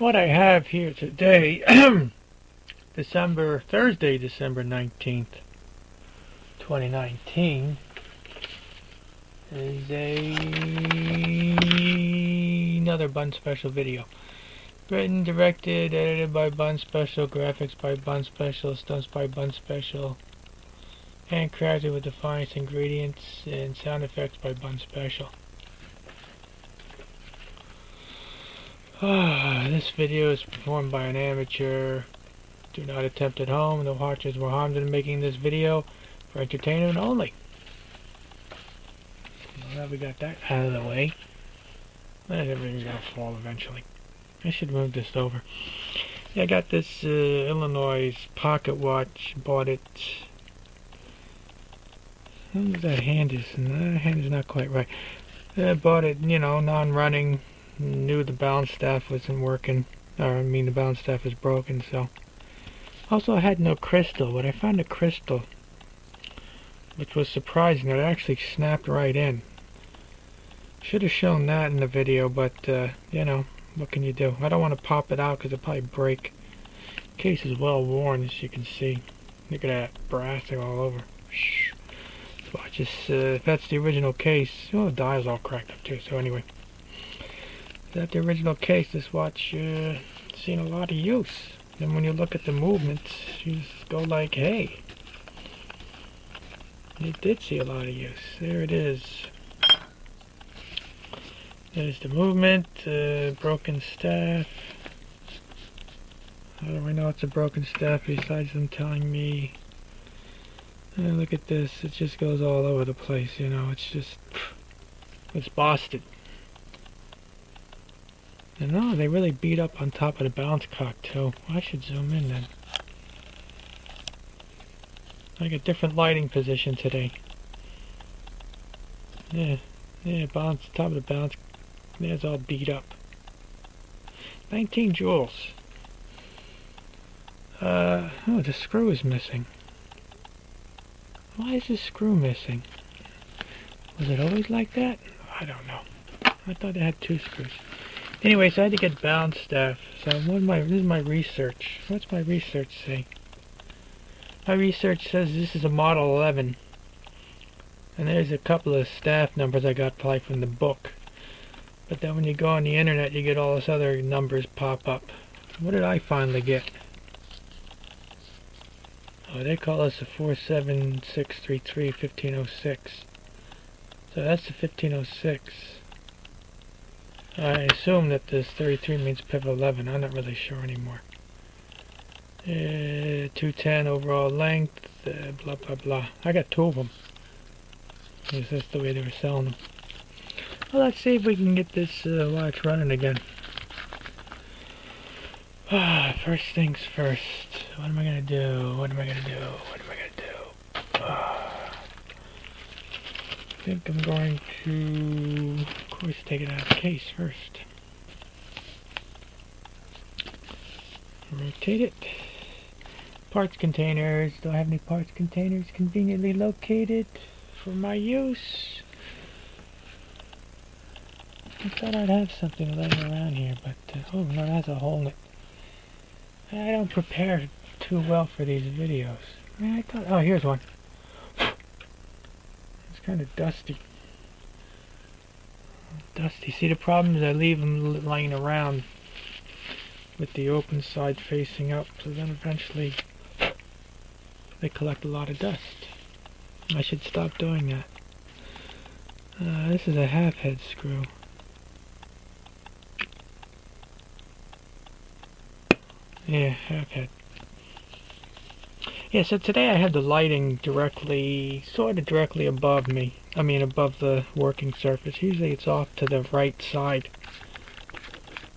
What I have here today, Thursday, December 19th, 2019, is another Bunnl Special video. Written, directed, edited by Bunnl Special, graphics by Bunnl Special, stunts by Bunnl Special, handcrafted with the finest ingredients, and sound effects by Bunnl Special. This video is performed by an amateur. Do not attempt at home. No watchers were harmed in making this video, for entertainment only. Now we got that out of the way. Everything's gonna fall eventually. I should move this over. Yeah, I got this Illinois pocket watch. Bought it. I don't know if that hand is. That hand is not quite right. I bought it, non-running. Knew the balance staff wasn't working, the balance staff was broken, so. Also, I had no crystal, but I found a crystal, which was surprising. It actually snapped right in. Should have shown that in the video, but, what can you do? I don't want to pop it out because it'll probably break. The case is well worn, as you can see. Look at that brass all over. Watch this, if that's the original case. Oh, the dial's all cracked up too, so anyway. If that's the original case, this watch seen a lot of use. And when you look at the movements, you just go like, hey. It did see a lot of use. There it is. There's the movement, broken staff. How do I know it's a broken staff besides them telling me? Look at this, it just goes all over the place, it's busted. And no, they really beat up on top of the balance cock too. I should zoom in then. Like a different lighting position today. Yeah, top of the balance. It's all beat up. 19 joules. The screw is missing. Why is this screw missing? Was it always like that? I don't know. I thought it had two screws. Anyway, so I had to get balance staff. So this is my research. What's my research say? My research says this is a Model 11. And there's a couple of staff numbers I got probably from the book. But then when you go on the internet, you get all this other numbers pop up. What did I finally get? Oh, they call us a 47633 1506. So that's the 1506. I assume that this 33 means pivot 11. I'm not really sure anymore. 210 overall length, blah blah blah. I got two of them. Because that's the way they were selling them. Well, let's see if we can get this watch running again. First things first. What am I gonna do? I think I'm going to, of course, take it out of the case first. Rotate it. Parts containers. Do I have any parts containers conveniently located for my use? I thought I'd have something laying around here, but oh no, it has a hole in it. I don't prepare too well for these videos. I thought, oh, here's one. It's kind of dusty. See, the problem is I leave them lying around with the open side facing up, so then eventually they collect a lot of dust. I should stop doing that. This is a half head screw. Yeah, half head. Yeah, so today I had the lighting sort of directly above me. Above the working surface. Usually it's off to the right side.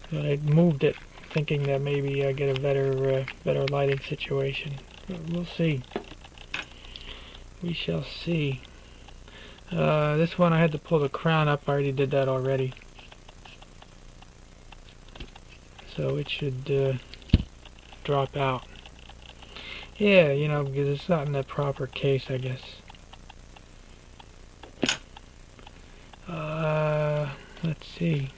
But I moved it, thinking that maybe I get a better lighting situation. But we'll see. We shall see. This one I had to pull the crown up. I already did that already. So it should drop out. Yeah, because it's not in the proper case, I guess. Let's see.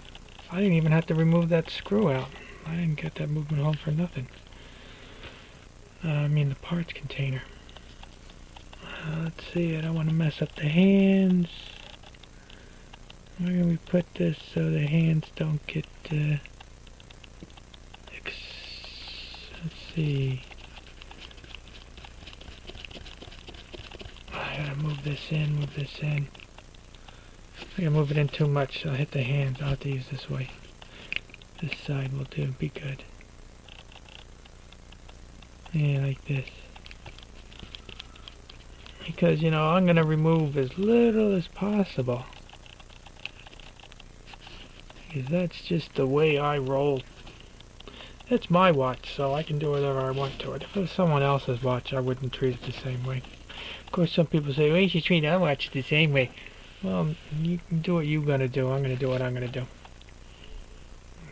I didn't even have to remove that screw out. I didn't get that movement home for nothing. I mean the parts container. Let's see, I don't want to mess up the hands. Where can we put this so the hands don't get, let's see. I gotta move this in, move this in. I gotta move it in too much, so I'll hit the hands. I'll have to use this way. This side will do, be good. Yeah, like this. Because, you know, I'm gonna remove as little as possible. Because that's just the way I roll. It's my watch, so I can do whatever I want to it. If it was someone else's watch, I wouldn't treat it the same way. Of course, some people say, well, you should treat our watch the same way. Well, you can do what you're gonna do. I'm gonna do what I'm gonna do.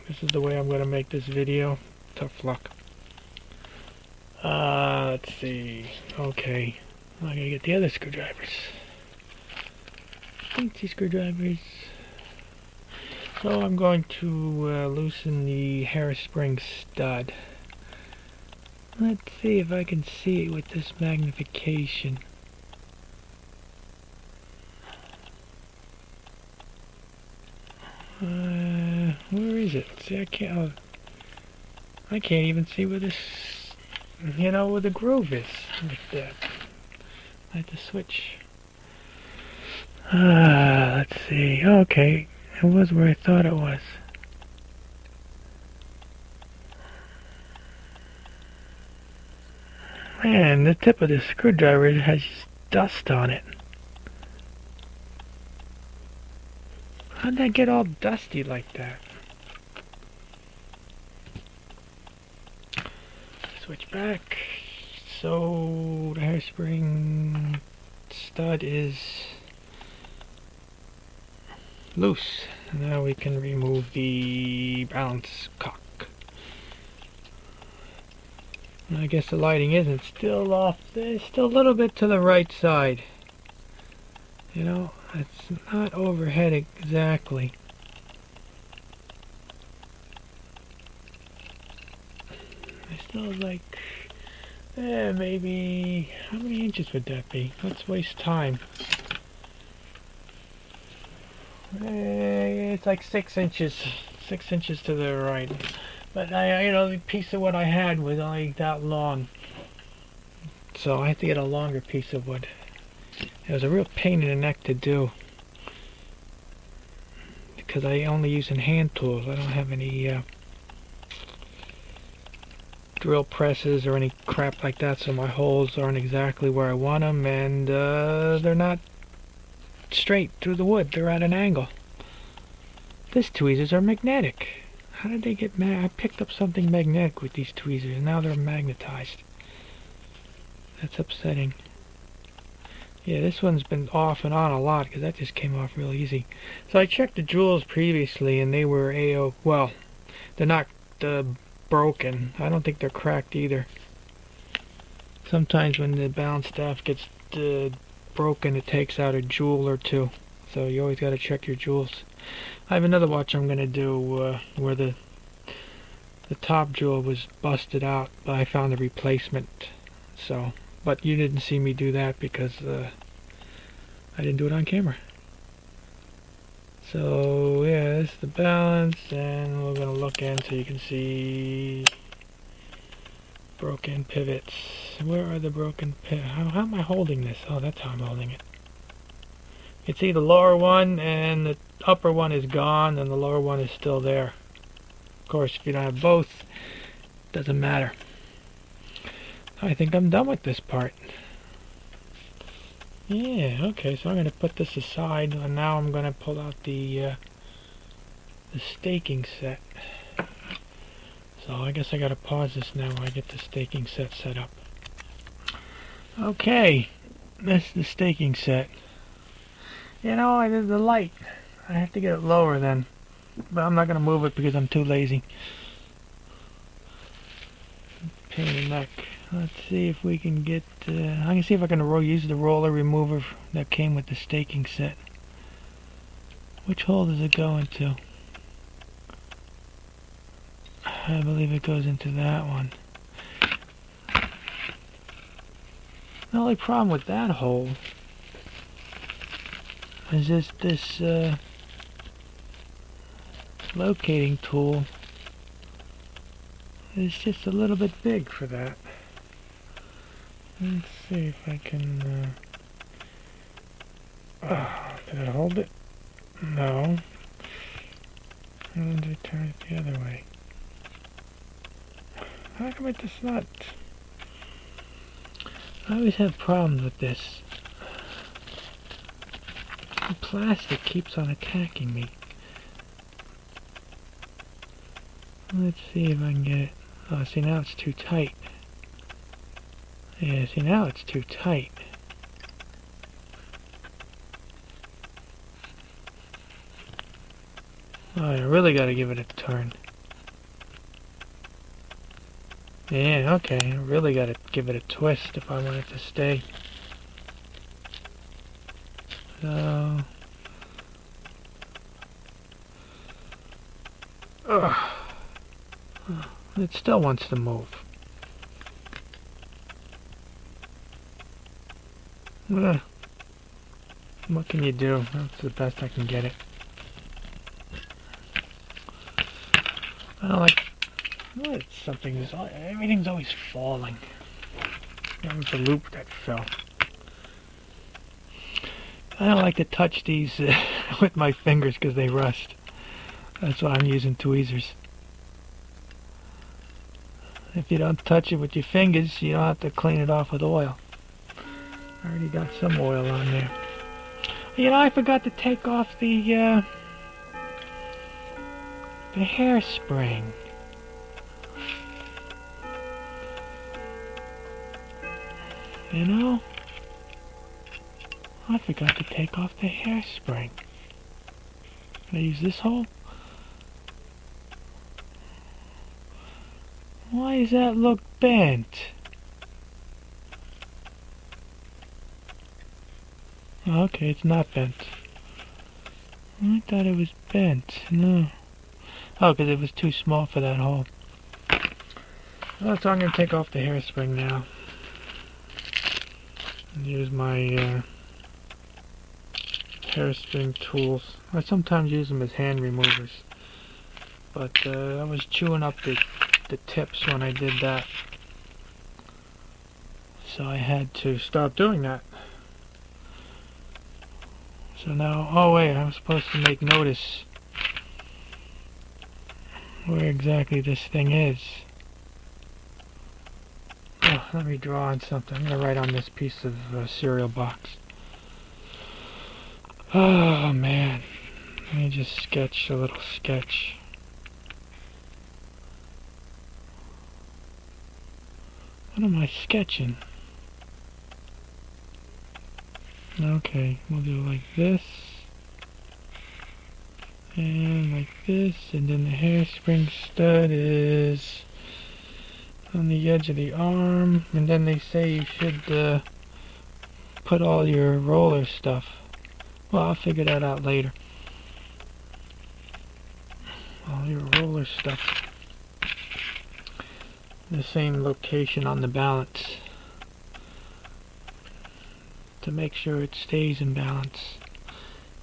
This is the way I'm gonna make this video. Tough luck. Let's see. Okay. I gotta get the other screwdrivers. Fancy screwdrivers. So I'm going to loosen the hairspring stud. Let's see if I can see it with this magnification. Where is it? See, I can't even see where this, you know, where the groove is. Like that. I have to switch. Let's see. Okay, it was where I thought it was. Man, the tip of this screwdriver has dust on it. How'd that get all dusty like that? Switch back. So the hairspring stud is loose. Now we can remove the balance cock. And I guess the lighting isn't still off. It's still a little bit to the right side. You know, it's not overhead exactly. It's still like, maybe, how many inches would that be? Let's waste time. It's like 6 inches. 6 inches to the right. But you know, the piece of wood I had was only that long. So I had to get a longer piece of wood. It was a real pain in the neck to do. Because I only use hand tools. I don't have any drill presses or any crap like that, so my holes aren't exactly where I want them, and they're not straight through the wood. They're at an angle. These tweezers are magnetic. How did they get I picked up something magnetic with these tweezers, and now they're magnetized. That's upsetting. Yeah, this one's been off and on a lot, because that just came off real easy. So I checked the jewels previously, and they were well, they're not broken. I don't think they're cracked either. Sometimes when the balance staff gets broken, it takes out a jewel or two. So you always got to check your jewels. I have another watch I'm going to do where the top jewel was busted out, but I found a replacement. So, but you didn't see me do that because I didn't do it on camera. So yeah, this is the balance, and we're going to look in so you can see broken pivots. Where are the broken pivots? How am I holding this? Oh, that's how I'm holding it. You can see the lower one and the upper one is gone, and the lower one is still there. Of course, if you don't have both, it doesn't matter. I think I'm done with this part. Yeah, okay, so I'm going to put this aside, and now I'm going to pull out the staking set. So I guess I got to pause this now while I get the staking set set up. Okay, that's the staking set. You know, I did the light. I have to get it lower then, but I'm not going to move it because I'm too lazy. Pain in the neck. Let's see if we can get, I can see if I can use the roller remover that came with the staking set. Which hole does it go into? I believe it goes into that one. The only problem with that hole is this locating tool is just a little bit big for that. Let's see if I can did it hold it? No. And I turn it the other way. How come it does not? I always have problems with this. The plastic keeps on attacking me. Let's see if I can get it. Oh, see, now it's too tight. Yeah, see, now it's too tight. Oh, I really gotta give it a turn. Yeah, okay, I really gotta give it a twist if I want it to stay. So... it still wants to move. What can you do? That's the best I can get it. I don't like... What? Everything's always falling. That was the loop that fell. I don't like to touch these with my fingers because they rust. That's why I'm using tweezers. If you don't touch it with your fingers, you don't have to clean it off with oil. I already got some oil on there. You know, I forgot to take off the hairspring. You know? I forgot to take off the hairspring. Can I use this hole? Why does that look bent? Okay, it's not bent. I thought it was bent. No. Oh, because it was too small for that hole. Well, so I'm going to take off the hairspring now. And use my hairspring tools. I sometimes use them as hand removers. But I was chewing up the tips when I did that. So I had to stop doing that. So now, oh wait, I'm supposed to make notice where exactly this thing is. Oh, let me draw on something. I'm going to write on this piece of cereal box. Oh man, let me just sketch a little sketch. What am I sketching? Okay, we'll do like this, and like this, and then the hairspring stud is on the edge of the arm, and then they say you should put all your roller stuff. Well, I'll figure that out later. All your roller stuff. The same location on the balance. To make sure it stays in balance.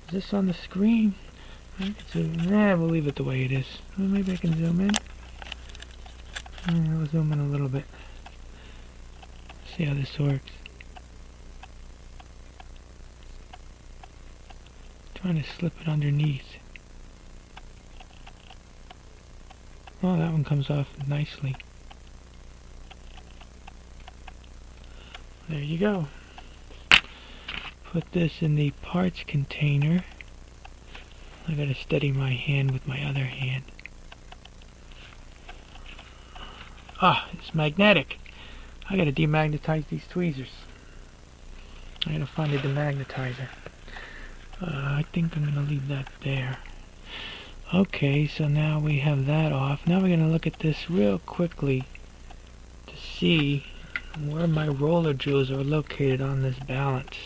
Is this on the screen? I can zoom. Nah, we'll leave it the way it is. Well, maybe I can zoom in. I'll zoom in a little bit. See how this works. Trying to slip it underneath. Oh, that one comes off nicely. There you go. Put this in the parts container. I gotta steady my hand with my other hand. Ah, it's magnetic. I gotta demagnetize these tweezers. I gotta find a demagnetizer. I think I'm gonna leave that there. Okay, so now we have that off. Now we're gonna look at this real quickly to see where my roller jewels are located on this balance.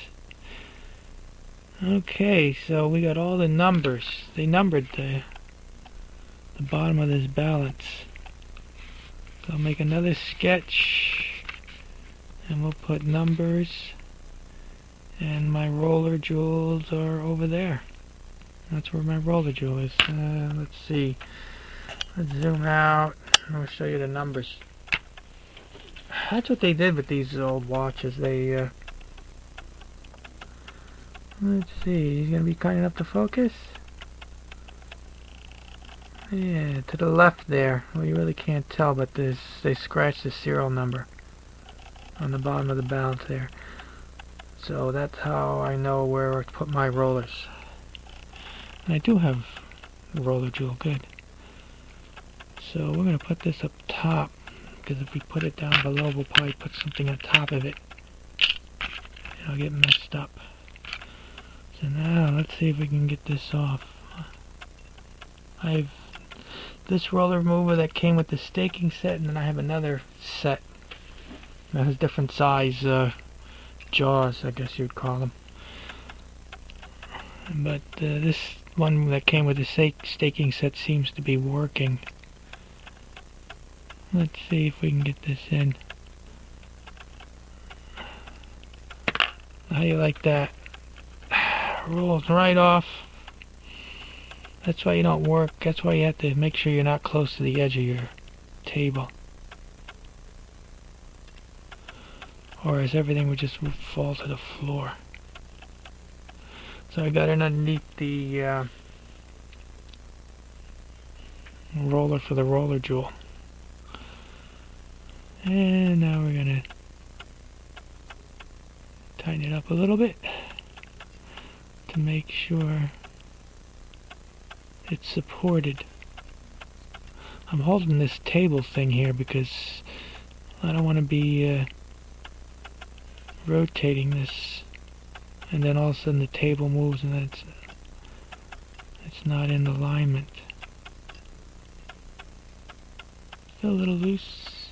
Okay, so we got all the numbers. They numbered the bottom of this balance. So I'll make another sketch, and we'll put numbers, and my roller jewels are over there. That's where my roller jewel is. Let's see. Let's zoom out. I'll show you the numbers. That's what they did with these old watches. They, let's see. He's gonna be kind enough to focus. Yeah, to the left there. Well, you really can't tell, but they scratched the serial number on the bottom of the balance there. So that's how I know where to put my rollers. And I do have the roller jewel, good. So we're going to put this up top, because if we put it down below, we'll probably put something on top of it. It'll get messed up. So now, let's see if we can get this off. I have this roller remover that came with the staking set, and then I have another set that has different size jaws, I guess you'd call them. But this one that came with the staking set seems to be working. Let's see if we can get this in. How you like that? Rolls right off. That's why you don't work. That's why you have to make sure you're not close to the edge of your table, or as everything would just fall to the floor. So I got it underneath the roller for the roller jewel. And now we're going to tighten it up a little bit to make sure it's supported. I'm holding this table thing here because I don't want to be rotating this and then all of a sudden the table moves and then it's not in alignment. Still a little loose.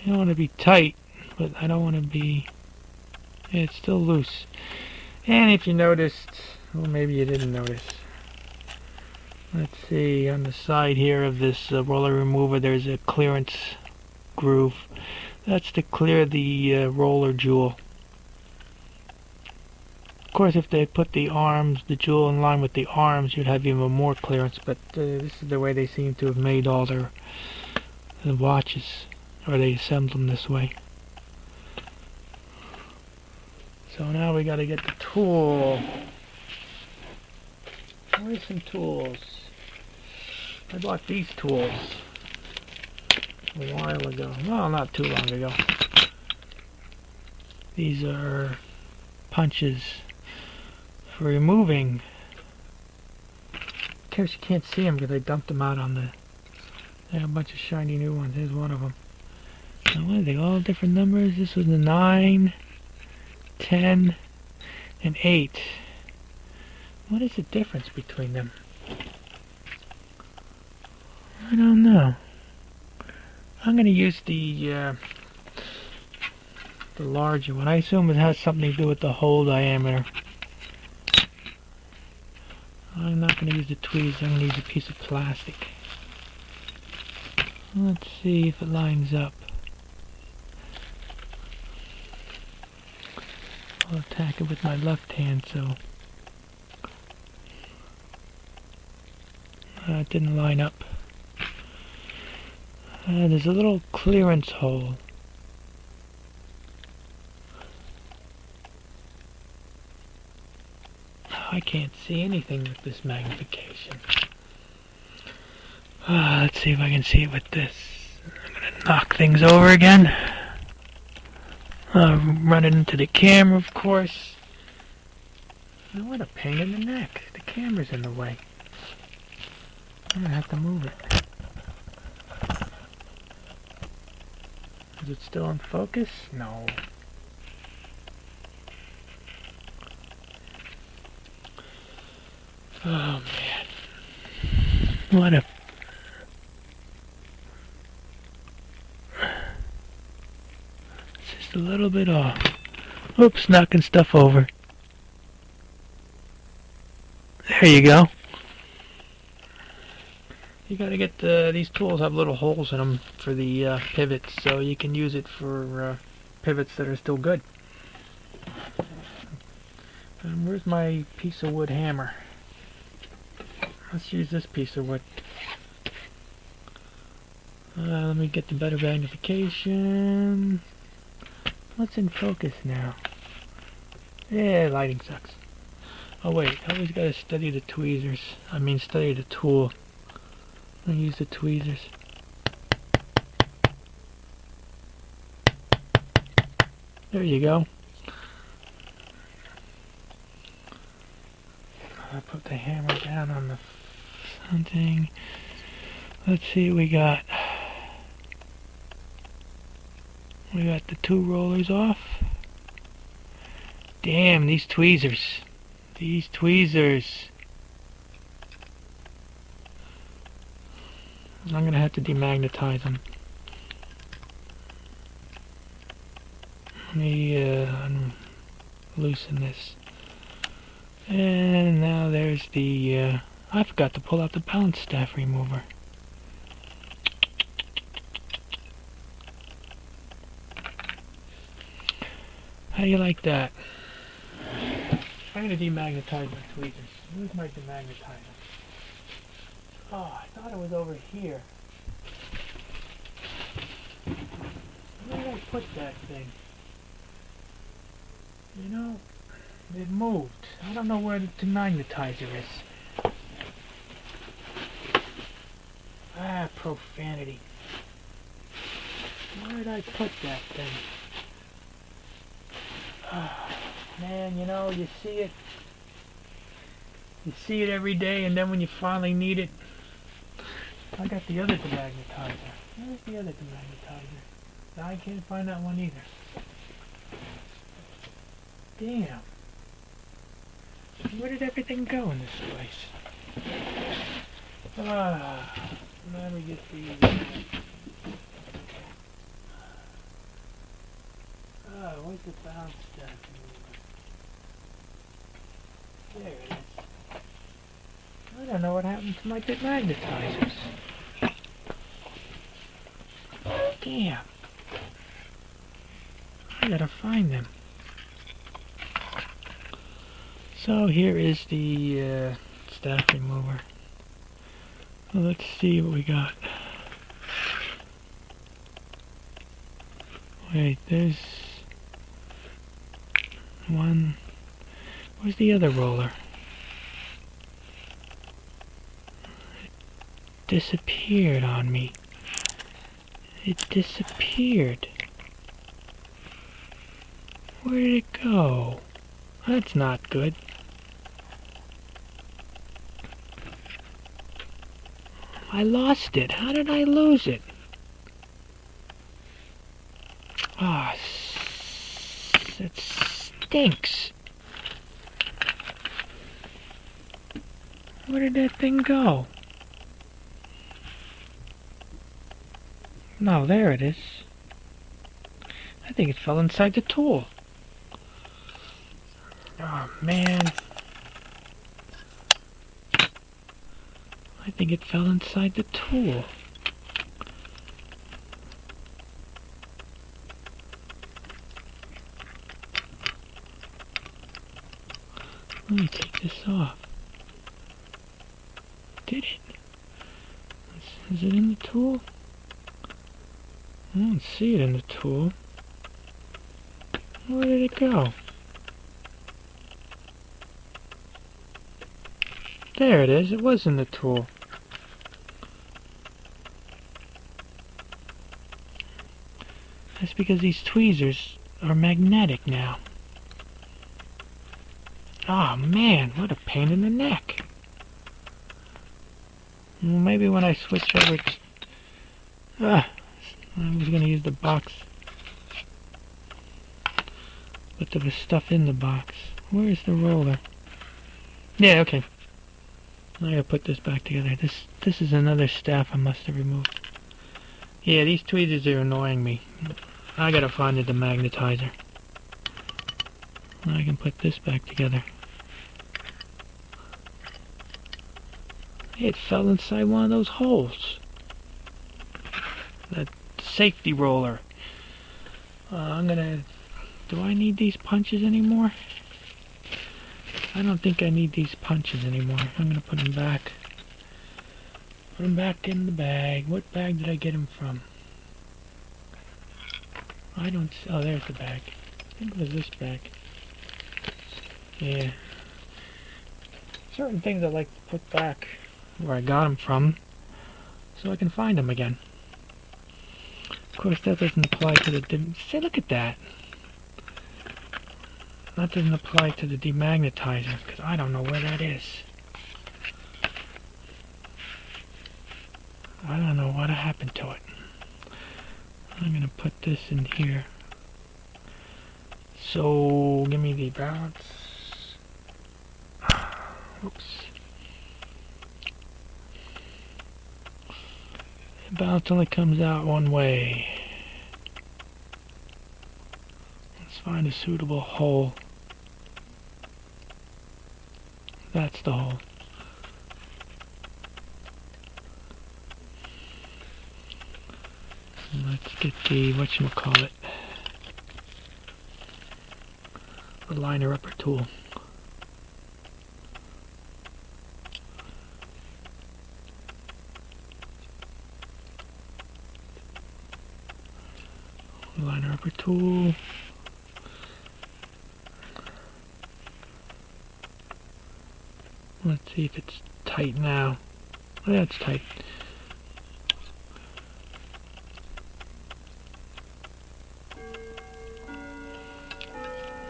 I don't want to be tight, but I don't want to be... Yeah, it's still loose. And if you noticed, well, maybe you didn't notice. Let's see, on the side here of this roller remover, there's a clearance groove. That's to clear the roller jewel. Of course, if they put the arms, the jewel in line with the arms, you'd have even more clearance, but this is the way they seem to have made all their watches, or they assembled them this way. So now we gotta get the tool. Where's some tools? I bought these tools a while ago. Well, not too long ago. These are punches for removing. Of course, you can't see them because I dumped them out on the... They have a bunch of shiny new ones. Here's one of them. Now, what are they? All different numbers? This was the 9, 10, and 8. What is the difference between them? I don't know. I'm going to use the larger one. I assume it has something to do with the hole diameter. I'm not going to use the tweezers. I'm going to use a piece of plastic. Let's see if it lines up. I'll attack it with my left hand, so it didn't line up. There's a little clearance hole. I can't see anything with this magnification. Let's see if I can see it with this. I'm gonna knock things over again. Run it into the camera, of course. Oh, what a pain in the neck. The camera's in the way. I'm gonna have to move it. Is it still in focus? No. Oh man. What a... It's just a little bit off. Oops, knocking stuff over. There you go. You gotta get these tools have little holes in them for the pivots, so you can use it for pivots that are still good. And where's my piece of wood hammer? Let's use this piece of wood. Let me get the better magnification. What's in focus now? Yeah, lighting sucks. Oh wait, I always gotta study the tweezers. I mean, study the tool. I use the tweezers. There you go. I put the hammer down on the something. Let's see what we got. We got the two rollers off. Damn, these tweezers. These tweezers. I'm gonna have to demagnetize them. Let me loosen this. And now there's the I forgot to pull out the balance staff remover. How do you like that? I'm gonna demagnetize my tweezers. Where's my demagnetizer? Oh, I thought it was over here. Where did I put that thing? You know, it moved. I don't know where the demagnetizer is. Ah, profanity. Where did I put that thing? Ah, man, you know, you see it. You see it every day, and then when you finally need it, I got the other demagnetizer. Where's the other demagnetizer? I can't find that one either. Damn. Where did everything go in this place? Let me get the... where's the balance staff? There it is. I don't know what happened to my demagnetizers. Damn. I gotta find them. So here is the staff remover. Well, let's see what we got. Wait, there's one. Where's the other roller? It disappeared on me. It disappeared. Where did it go? That's not good. I lost it. How did I lose it? Ah, it stinks. Where did that thing go? No, there it is. I think it fell inside the tool. Oh, man. I think it fell inside the tool. Let me take this off. Did it? Is it in the tool? I don't see it in the tool. Where did it go? There it is. It was in the tool. That's because these tweezers are magnetic now. Oh man, what a pain in the neck. Well, maybe when I switch over to... I was going to use the box. But there was stuff in the box. Where's the roller? Yeah, okay. I gotta put this back together. This is another staff I must have removed. Yeah, these tweezers are annoying me. I gotta find the demagnetizer. I can put this back together. It fell inside one of those holes. That safety roller. Do I need these punches anymore? I don't think I need these punches anymore. I'm gonna put them back. Put them back in the bag. What bag did I get them from? Oh, there's the bag. I think it was this bag. Yeah. Certain things I like to put back where I got them from, so I can find them again. Of course, that doesn't apply to the... Say, look at that. That doesn't apply to the demagnetizer, because I don't know where that is. I don't know what happened to it. I'm going to put this in here. So, give me the balance. Oops. The balance only comes out one way. Let's find a suitable hole. That's the hole. Let's get the, whatchamacallit, the liner upper tool. Liner upper tool. Let's see if it's tight now. Oh, yeah, it's tight.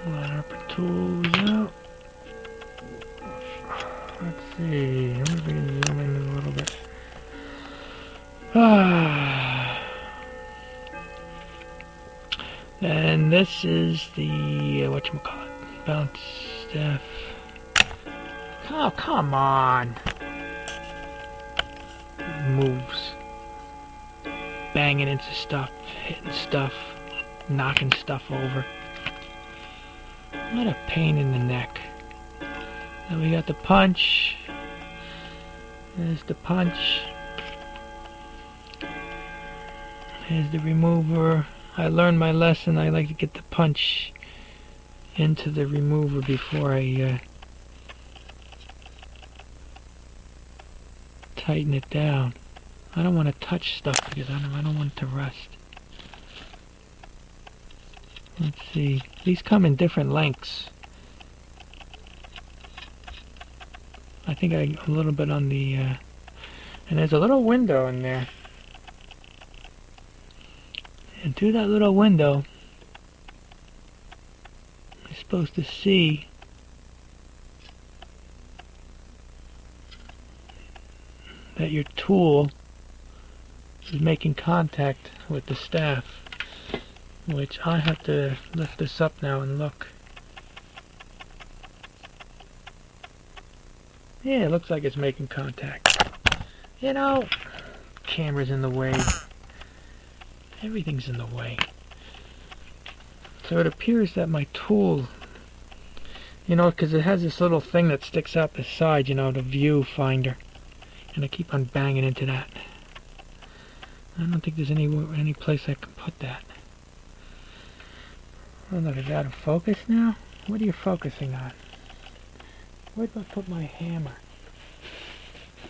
Liner upper tool is out. Let's see. I wonder if we can zoom in a little bit. And this is the whatchamacallit, bounce staff. Oh, come on. Moves. Banging into stuff, hitting stuff, knocking stuff over. What a pain in the neck. Then we got the punch. There's the punch. Here's the remover. I learned my lesson. I like to get the punch into the remover before I tighten it down. I don't want to touch stuff because I don't want it to rust. Let's see. These come in different lengths. I think a little bit on the and there's a little window in there. And through that little window, you're supposed to see that your tool is making contact with the staff, which I have to lift this up now and look. Yeah, it looks like it's making contact. You know, camera's in the way. Everything's in the way. So it appears that my tool, you know, because it has this little thing that sticks out the side, you know, the view finder. And I keep on banging into that. I don't think there's any place I can put that. Oh, look, is that out of focus now? What are you focusing on? Where do I put my hammer?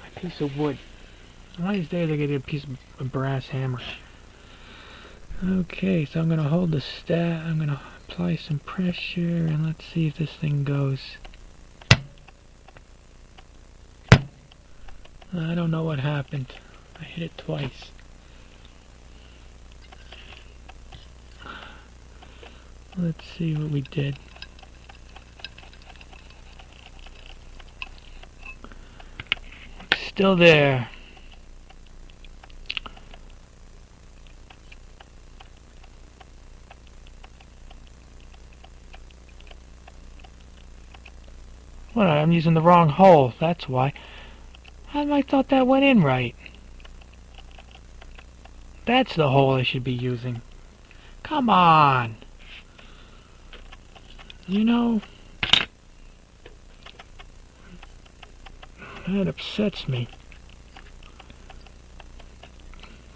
My piece of wood. One of these days I get a piece of a brass hammer. Okay, so I'm going to hold the staff. I'm going to apply some pressure and let's see if this thing goes. I don't know what happened. I hit it twice. Let's see what we did. It's still there. Well, I'm using the wrong hole, that's why. I thought that went in right. That's the hole I should be using. Come on. You know, that upsets me.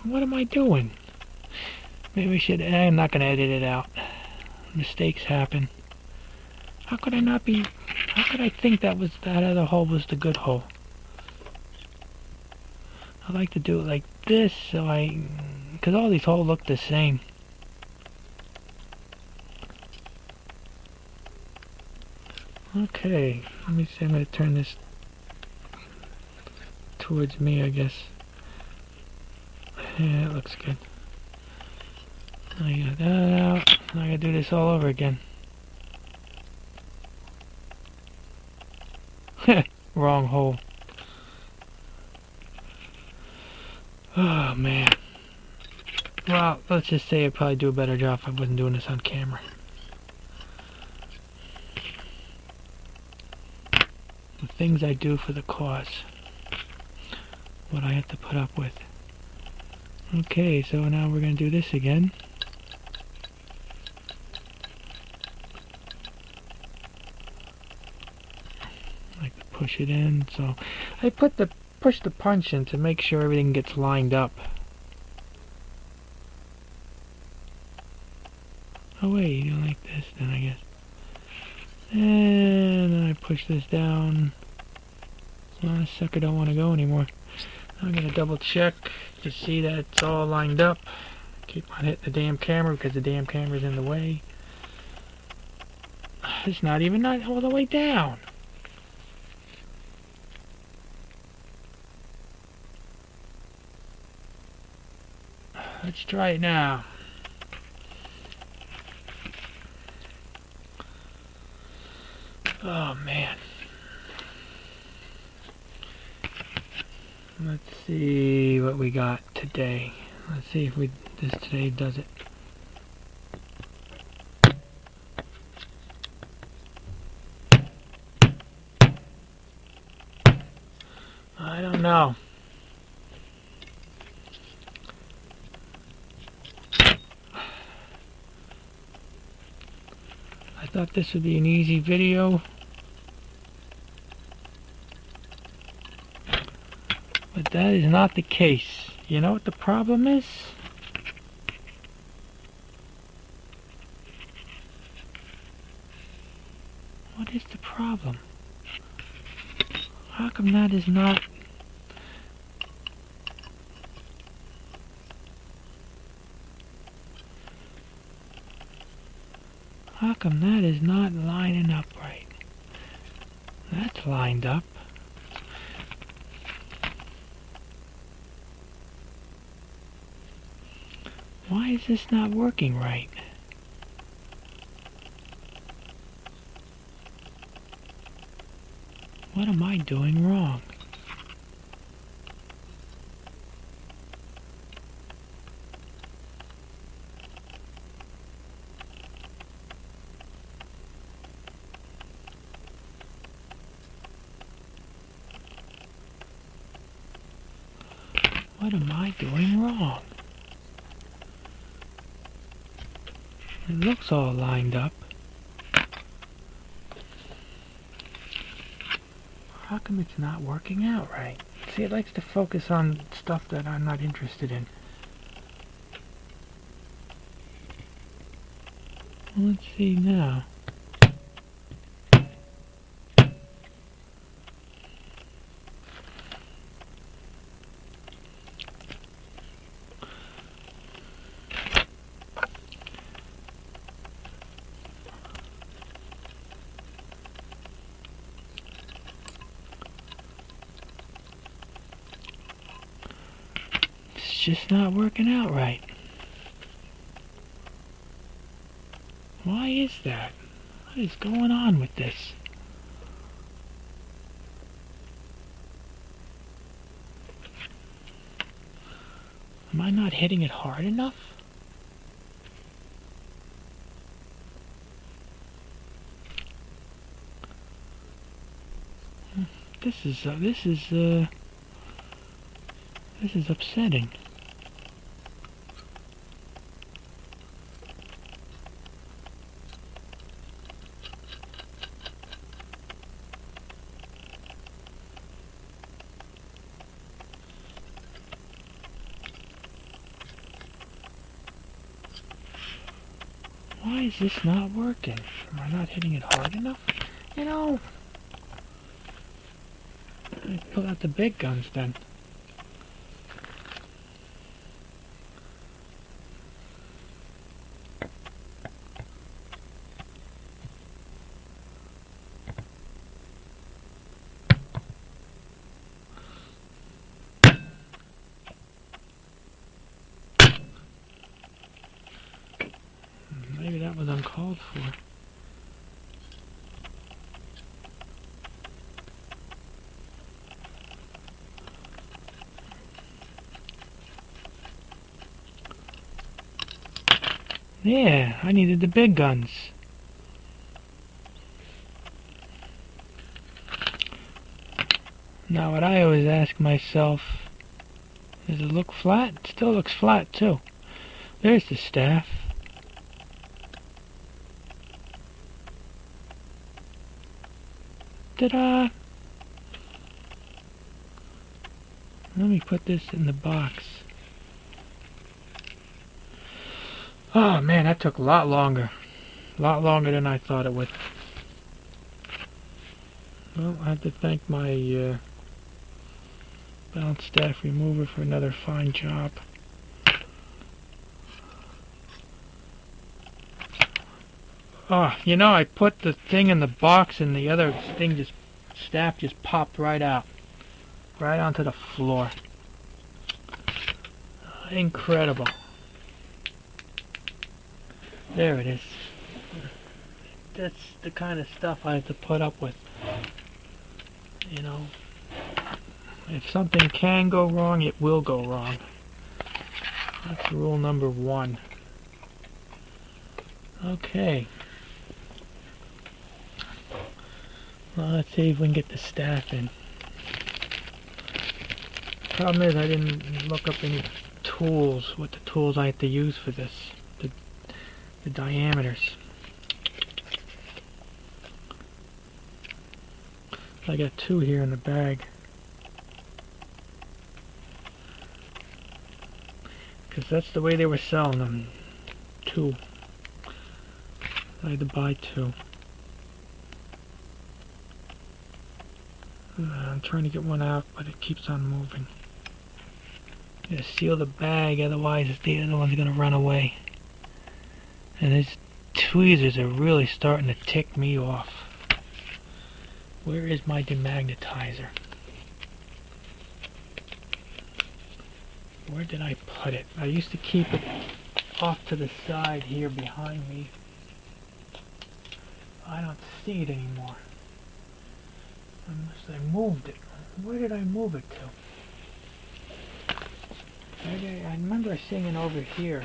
What am I doing? Maybe we should... I'm not going to edit it out. Mistakes happen. How could I not be... How could I think that other hole was the good hole? I like to do it like this, so because all these holes look the same. Okay, let me see, I'm going to turn this towards me, I guess. Yeah, it looks good. I got that out. Now I gotta do this all over again. Wrong hole. Oh man. Well, let's just say I'd probably do a better job if I wasn't doing this on camera. The things I do for the cause. What I have to put up with. Okay, so now we're going to do this again. I like to push it in, so I push the punch in to make sure everything gets lined up. Oh wait, you don't like this then, I guess. And then I push this down. Well, this sucker don't want to go anymore. I'm going to double check to see that it's all lined up. Keep on hitting the damn camera because the damn camera's in the way. It's not all the way down. Let's try it now. Oh man. Let's see what we got today. Let's see if this today does it. I don't know. I thought this would be an easy video. But that is not the case. You know what the problem is? What is the problem? How come that is not... How come that is not lining up right? That's lined up. Why is this not working right? What am I doing wrong? What am I doing wrong? It looks all lined up. How come it's not working out right? See, it likes to focus on stuff that I'm not interested in. Let's see now. It's just not working out right. Why is that? What is going on with this? Am I not hitting it hard enough? This is upsetting. Why is this not working? Am I not hitting it hard enough? You know, I pull out the big guns then. Maybe that was uncalled for. Yeah, I needed the big guns. Now what I always ask myself, does it look flat? It still looks flat too. There's the staff. Ta-da! Let me put this in the box. Oh man, that took a lot longer. A lot longer than I thought it would. Well, I have to thank my balance staff remover for another fine job. Oh, you know, I put the thing in the box and the other thing staff just popped right out. Right onto the floor. Incredible. There it is. That's the kind of stuff I have to put up with. You know, if something can go wrong, it will go wrong. That's rule number 1. Okay. Well, let's see if we can get the staff in. Problem is, I didn't look up any tools, what the tools I have to use for this. The diameters. I got 2 here in the bag. Because that's the way they were selling them. 2. I had to buy 2. I'm trying to get one out, but it keeps on moving. Gotta seal the bag, otherwise the other one's gonna run away. And these tweezers are really starting to tick me off. Where is my demagnetizer? Where did I put it? I used to keep it off to the side here behind me. I don't see it anymore. Unless I moved it. Where did I move it to? I remember seeing it over here.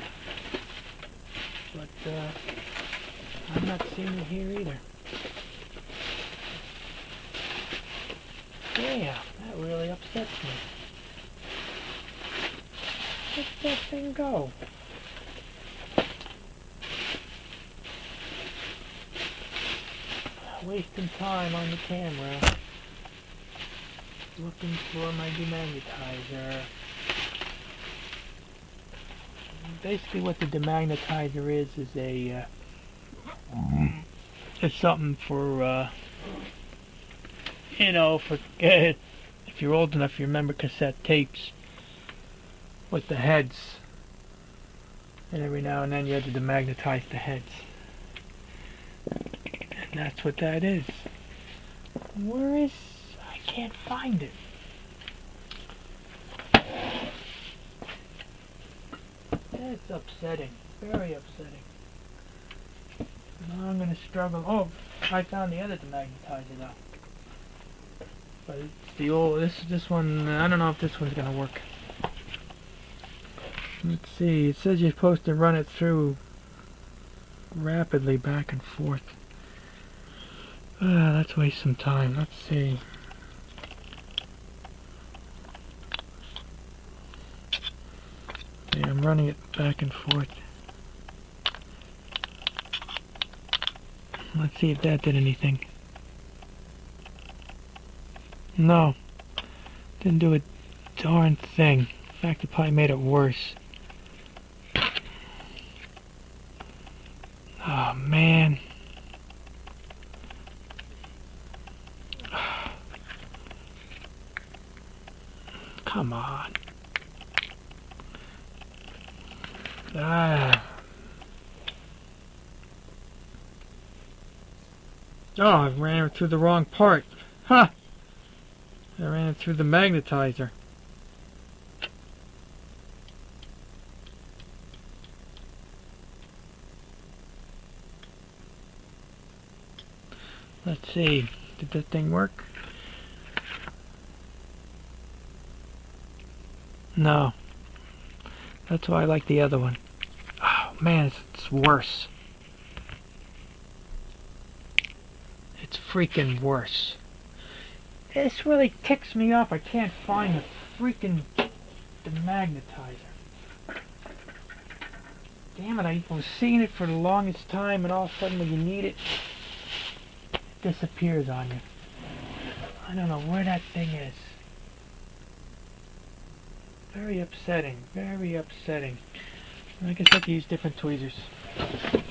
But I'm not seeing it here either. Yeah, that really upsets me. Where'd that thing go? Wasting time on the camera. Looking for my demagnetizer. Basically what the demagnetizer is a it's something for you know, for if you're old enough you remember cassette tapes with the heads, and every now and then you had to demagnetize the heads, and that's what that is. Where is... I can't find it. It's upsetting, very upsetting. Now I'm gonna struggle. Oh, I found the other demagnetizer now. But it's the old, this one, I don't know if this one's gonna work. Let's see, it says you're supposed to run it through rapidly back and forth. Let's waste some time. Let's see. Yeah, I'm running it back and forth. Let's see if that did anything. No, didn't do a darn thing. In fact, it probably made it worse. Oh man. Come on. Ah. Oh, I ran it through the wrong part. Huh. I ran it through the magnetizer. Let's see. Did that thing work? No. That's why I like the other one. Oh man, it's worse. It's freaking worse. This really ticks me off. I can't find the freaking magnetizer. Damn it, I was seeing it for the longest time, and all of a sudden when you need it, it disappears on you. I don't know where that thing is. Very upsetting, very upsetting. I guess I have to use different tweezers. I'm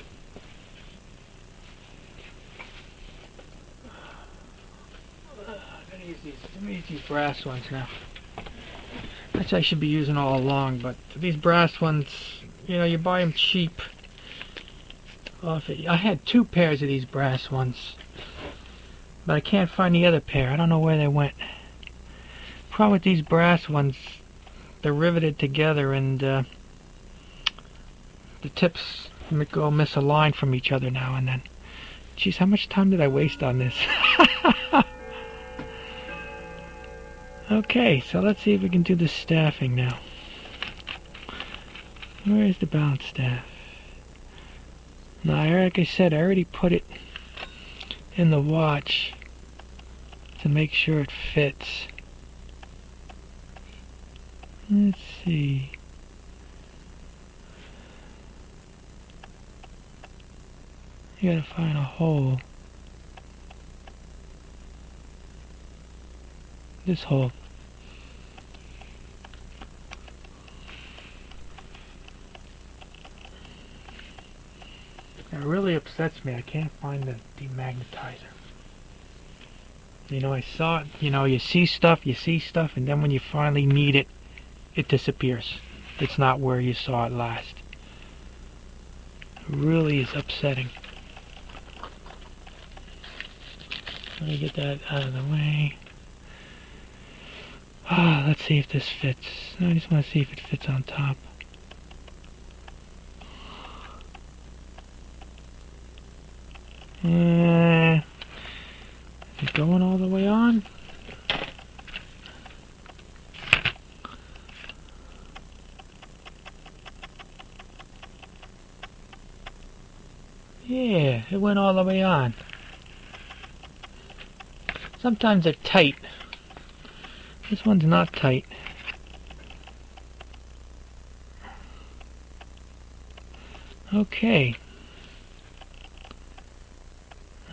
gonna use these brass ones now. Which I should be using all along, but these brass ones, you know, you buy them cheap. I had 2 pairs of these brass ones, but I can't find the other pair. I don't know where they went. Problem with these brass ones, they're riveted together, and the tips go misaligned from each other now and then. Jeez, how much time did I waste on this? Okay, so let's see if we can do the staffing now. Where is the balance staff? Now, like I said, I already put it in the watch to make sure it fits. Let's see. You gotta find a hole. This hole. It really upsets me. I can't find the demagnetizer. You know, I saw it. You know, you see stuff, and then when you finally need it, it disappears. It's not where you saw it last. It really is upsetting. Let me get that out of the way. Ah, let's see if this fits. I just want to see if it fits on top. Is it going all the way on? Yeah, it went all the way on. Sometimes they're tight. This one's not tight. Okay.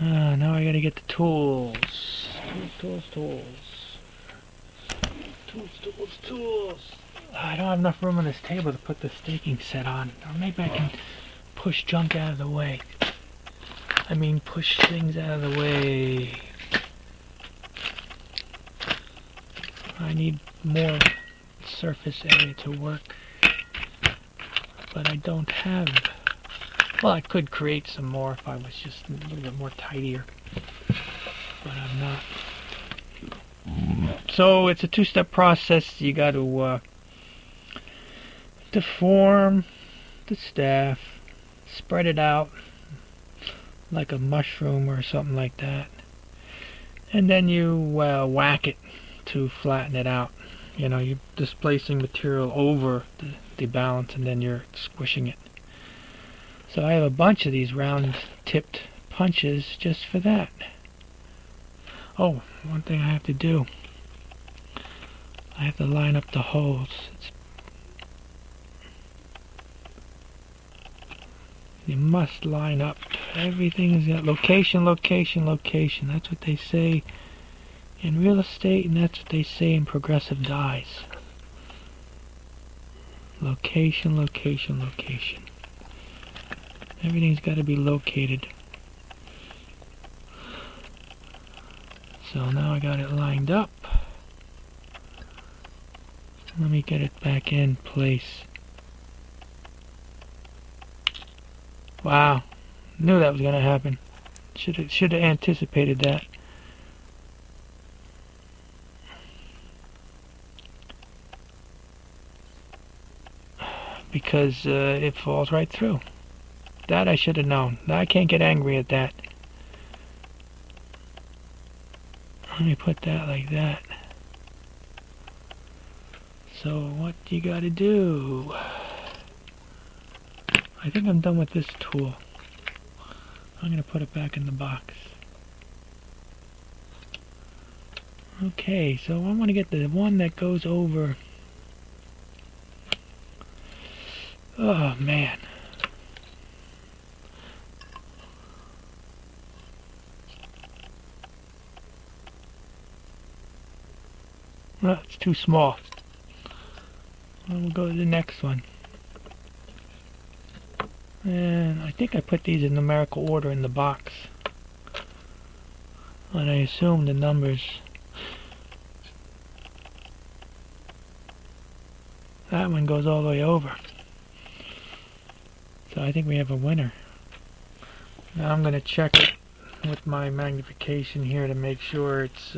Now I gotta get the tools. Tools. I don't have enough room on this table to put the staking set on. Or maybe I can push junk out of the way. I mean, push things out of the way. I need more surface area to work, but I don't have. Well, I could create some more if I was just a little bit more tidier, but I'm not. So it's a 2-step process. You got to deform the staff, spread it out like a mushroom or something like that, and then you whack it to flatten it out. You know, you're displacing material over the balance, and then you're squishing it. So I have a bunch of these round tipped punches just for that. Oh, one thing I have to do, I have to line up the holes. You must line up. Everything's got location. That's what they say in real estate, and that's what they say in progressive dies. Location. Everything's got to be located. So now I got it lined up. Let me get it back in place. Wow, knew that was gonna happen. Should have anticipated that. Because it falls right through. That I should have known. I can't get angry at that. Let me put that like that. So what you gotta do? I think I'm done with this tool. I'm gonna put it back in the box. Okay, so I want to get the one that goes over. Oh man. Well, it's too small. We'll go to the next one. And I think I put these in numerical order in the box. And I assume the numbers. That one goes all the way over. So I think we have a winner. Now I'm going to check it with my magnification here to make sure it's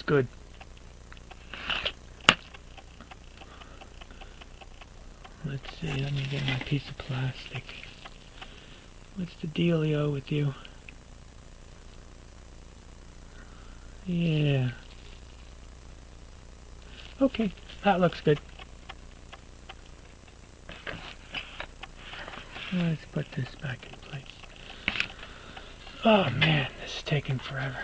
good. Let's see, let me get my piece of plastic. What's the dealio with you? Yeah. Okay, that looks good. Let's put this back in place. Oh man, this is taking forever.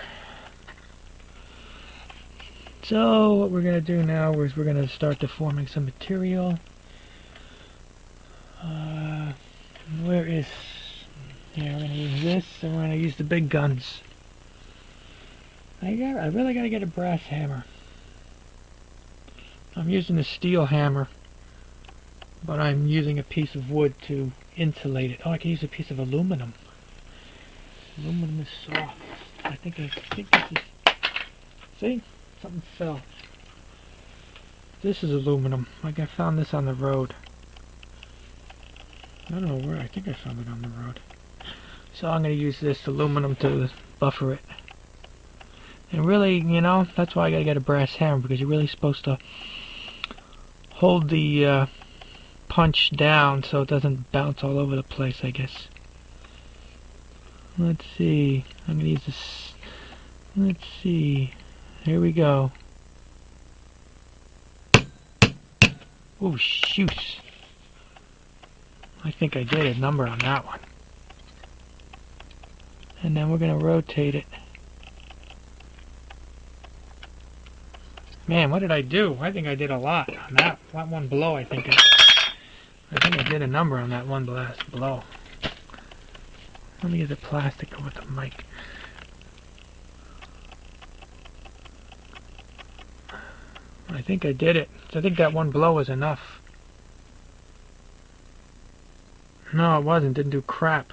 So what we're going to do now is we're going to start deforming some material. Where is... Here, we're going to use this, and we're going to use the big guns. I really got to get a brass hammer. I'm using a steel hammer, but I'm using a piece of wood to insulate it. Oh, I can use a piece of aluminum. Aluminum is soft. I think this is... See? Something fell. This is aluminum. Like I found this on the road. I don't know where. I think I found it on the road. So I'm going to use this aluminum to buffer it. And really, you know, that's why I got to get a brass hammer, because you're really supposed to hold the punch down so it doesn't bounce all over the place, I guess. Let's see. I'm going to use this. Let's see. Here we go. Oh, shoot. I think I did a number on that one. And then we're going to rotate it. Man, what did I do? I think I did a lot on that one blow. I think I did a number on that one last blow. Let me get the plastic with the mic. I think I did it. I think that one blow was enough. No, it wasn't. Didn't do crap.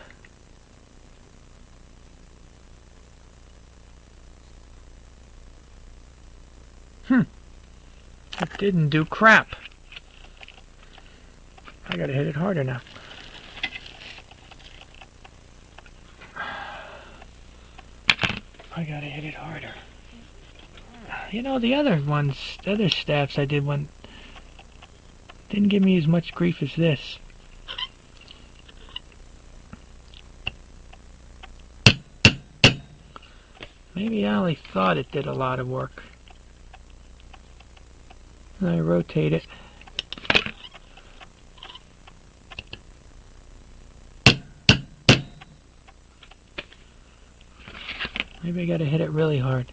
It didn't do crap. I gotta hit it harder now. I gotta hit it harder. You know, the other ones, the other staffs I did didn't give me as much grief as this. Maybe I only thought it did a lot of work. And I rotate it. Maybe I gotta hit it really hard.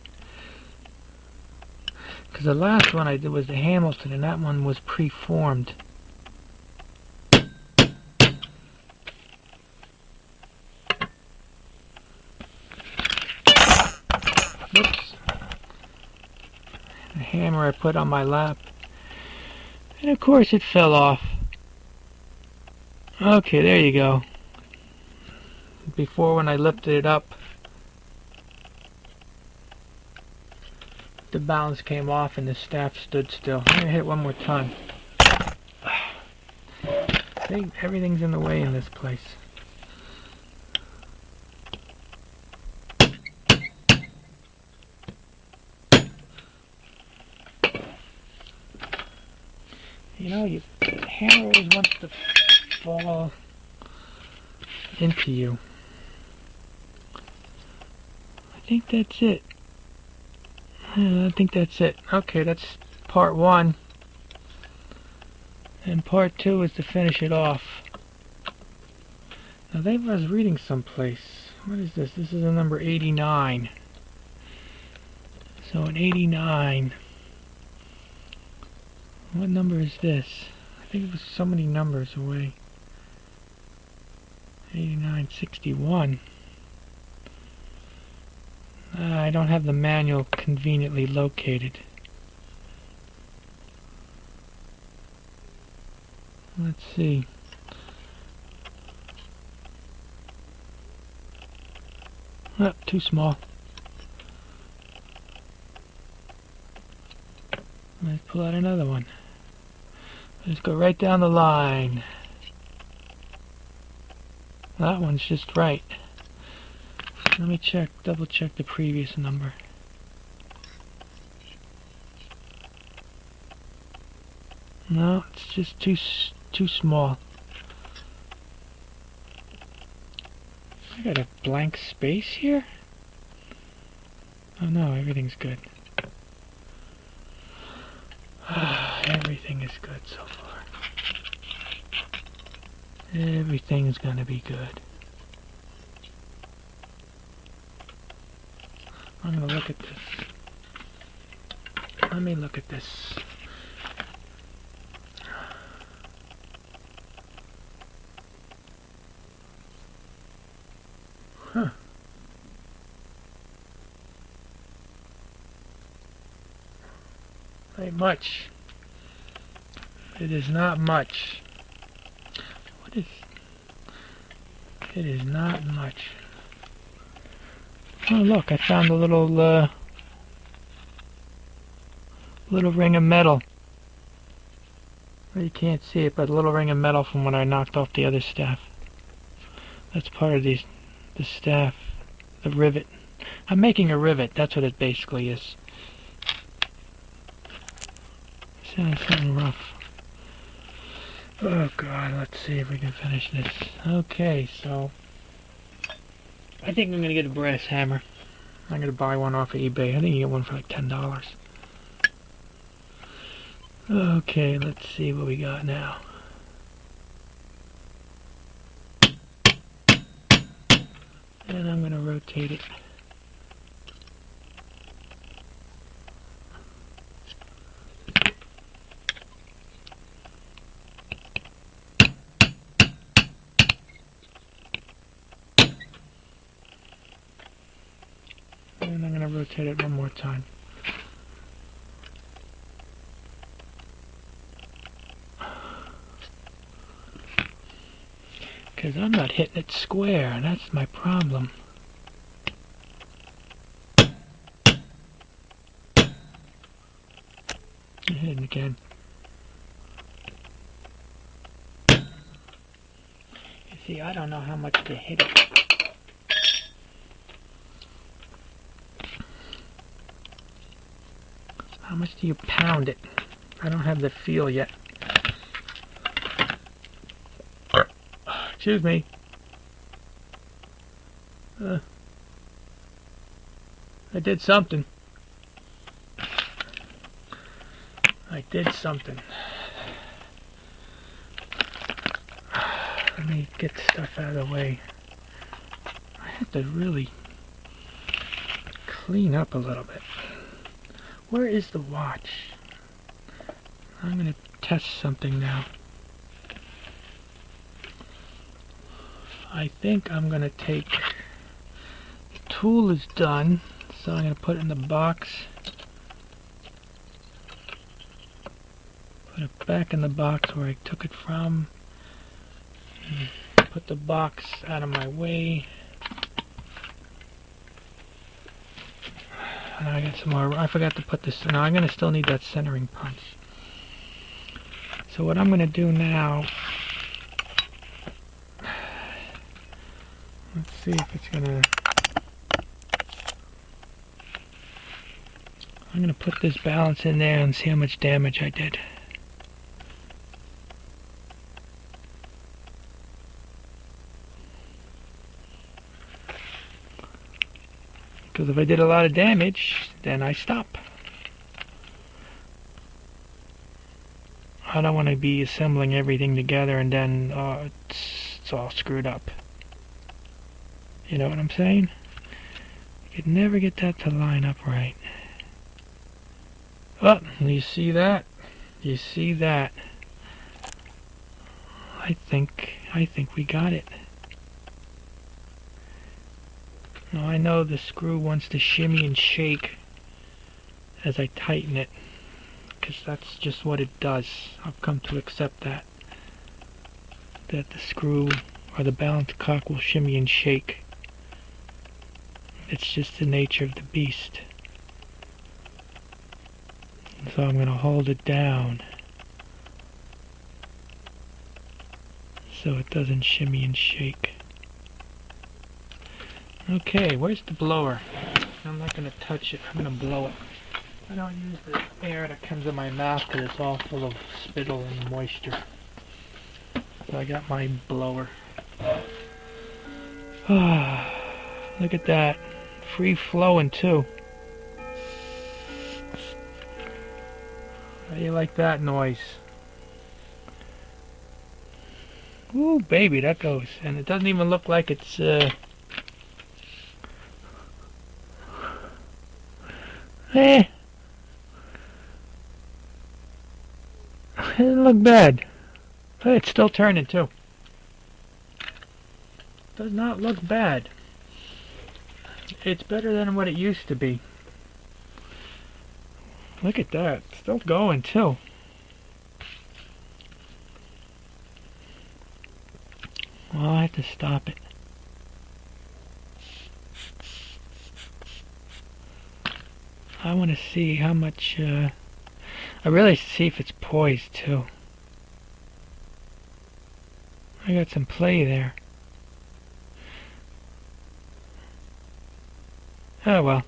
Because the last one I did was the Hamilton, and that one was preformed. Whoops. The hammer I put on my lap. And of course it fell off. Okay, there you go. Before, when I lifted it up, the balance came off and the staff stood still. I'm gonna hit it one more time. See, everything's in the way in this place. You know, your hammer always wants to fall into you. I think that's it. I think that's it. Okay, that's part one. And part two is to finish it off. Now, I was reading someplace. What is this? This is a number 89. So, an 89. What number is this? I think it was so many numbers away. 8961. I don't have the manual conveniently located. Let's see. Oh, too small. Let's pull out another one. Let's go right down the line. That one's just right. Let me check, double check the previous number. No, it's just too small. I got a blank space here? Oh no, everything's good. Everything is good so far. Everything's gonna be good. I'm gonna look at this. Let me look at this. Huh. Ain't much. It is not much. What is... It is not much. Oh look, I found a little ring of metal. Well, you can't see it, but a little ring of metal from when I knocked off the other staff. That's part of the staff, the rivet. I'm making a rivet, that's what it basically is. Sounds something rough. Oh god, let's see if we can finish this. Okay, so I think I'm going to get a brass hammer. I'm going to buy one off of eBay. I think you get one for like $10. Okay, let's see what we got now. And I'm going to rotate it. And I'm going to rotate it one more time. Because I'm not hitting it square, and that's my problem. Hit it again. You see, I don't know how much to hit it. How much do you pound it? I don't have the feel yet. Excuse me. I did something. I did something. Let me get stuff out of the way. I have to really clean up a little bit. Where is the watch? I'm going to test something now. I think I'm going to take... The tool is done, so I'm going to put it in the box. Put it back in the box where I took it from. Put the box out of my way. And I got some more. I forgot to put this. Now I'm going to still need that centering punch. So what I'm going to do now, let's see if it's going to, I'm going to put this balance in there and see how much damage I did. Because if I did a lot of damage, then I stop. I don't want to be assembling everything together and then it's all screwed up. You know what I'm saying? You could never get that to line up right. Oh, you see that? You see that? I think we got it. Now I know the screw wants to shimmy and shake as I tighten it, because that's just what it does. I've come to accept that the screw or the balance cock will shimmy and shake. It's just the nature of the beast. So I'm going to hold it down so it doesn't shimmy and shake. Okay, where's the blower? I'm not going to touch it. I'm going to blow it. I don't use the air that comes in my mouth because it's all full of spittle and moisture. So I got my blower. Look at that. Free flowing too. How do you like that noise? Ooh, baby, that goes. And it doesn't even look like it's it doesn't look bad. Hey, it's still turning too. Does not look bad. It's better than what it used to be. Look at that. It's still going too. Well, I have to stop it. I want to see how much, I really see if it's poised too. I got some play there. Oh well.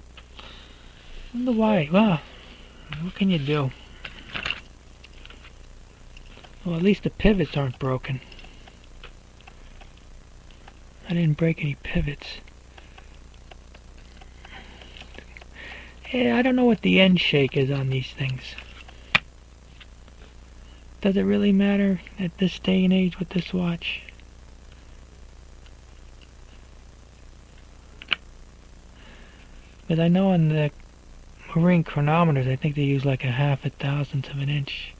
I wonder why. Well, what can you do? Well, at least the pivots aren't broken. I didn't break any pivots. Yeah, I don't know what the end shake is on these things. Does it really matter at this day and age with this watch? Because I know on the marine chronometers, I think they use like a 0.5 of an inch.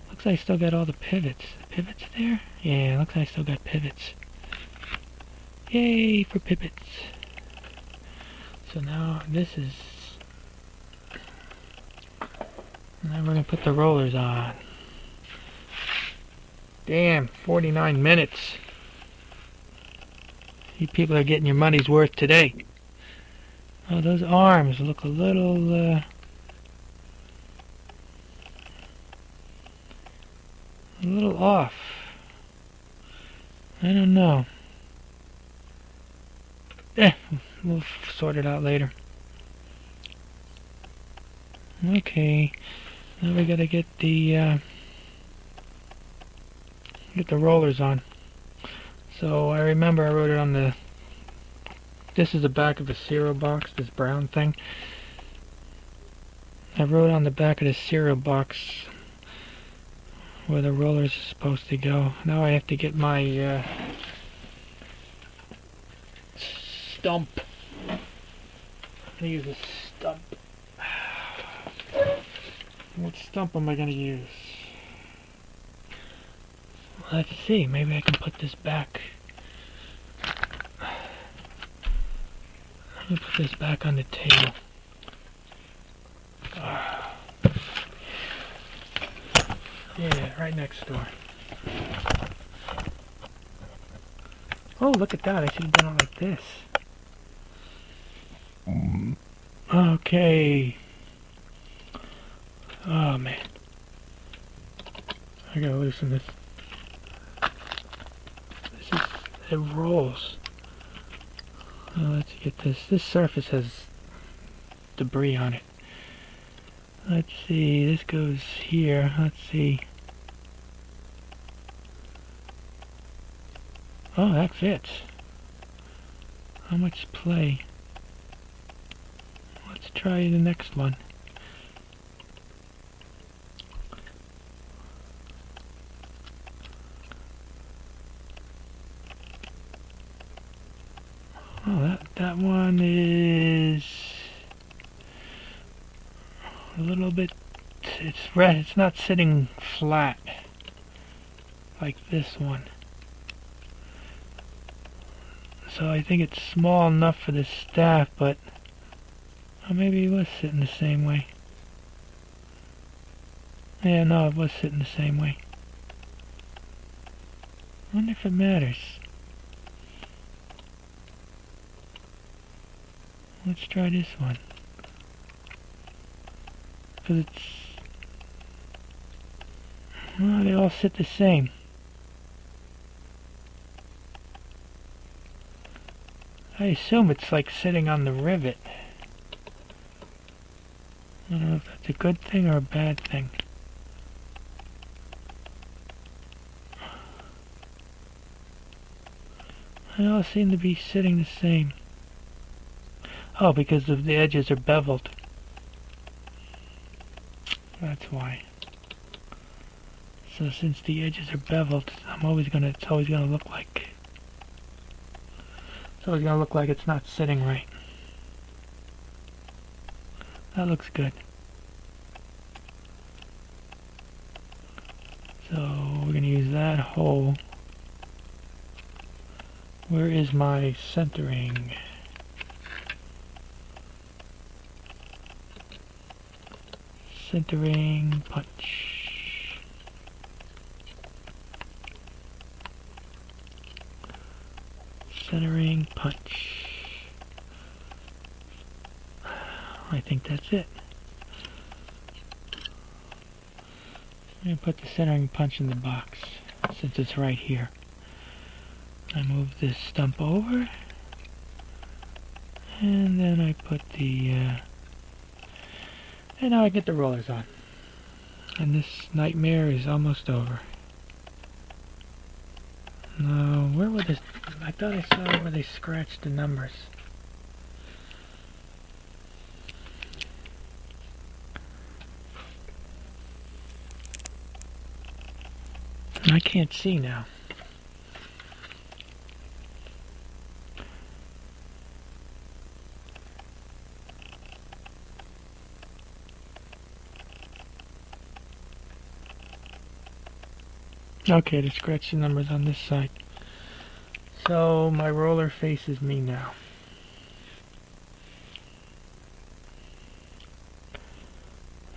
Looks like I still got all the pivots. The pivots there? Yeah, looks like I still got pivots. Yay for pivots. So now this is... Now we're going to put the rollers on. Damn, 49 minutes. You people are getting your money's worth today. Oh, those arms look a little off. I don't know. We'll sort it out later. Okay, now we gotta get the rollers on. So I remember I wrote it on the... This is the back of a cereal box, this brown thing. I wrote on the back of the cereal box where the rollers are supposed to go. Now I have to get my stump. I'm gonna use a stump. What stump am I gonna use? Let's see, maybe I can put this back. I'm gonna put this back on the table. Yeah, right next door. Oh, look at that. I should have done it like this. Okay. Oh, man. I gotta loosen this. It rolls. Let's get this. This surface has debris on it. Let's see. This goes here. Let's see. Oh, that fits. How much play? Let's try the next one. Oh, that one is a little bit. It's not sitting flat like this one. So I think it's small enough for the staff, but maybe it was sitting the same way. Yeah, no, it was sitting the same way. I wonder if it matters. Let's try this one. Because it's... well, they all sit the same. I assume it's like sitting on the rivet. I don't know if that's a good thing or a bad thing. They all seem to be sitting the same. Oh, because the edges are beveled. That's why. So since the edges are beveled, it's always gonna look like it's not sitting right. That looks good. So we're gonna use that hole. Where is my centering? Centering punch. Centering punch. I think that's it. I'm going to put the centering punch in the box since it's right here. I move this stump over, and then I put the and now I get the rollers on, and this nightmare is almost over. No, where were this? I thought I saw where they scratched the numbers. I can't see now. Okay, to scratch the numbers on this side. So my roller faces me now.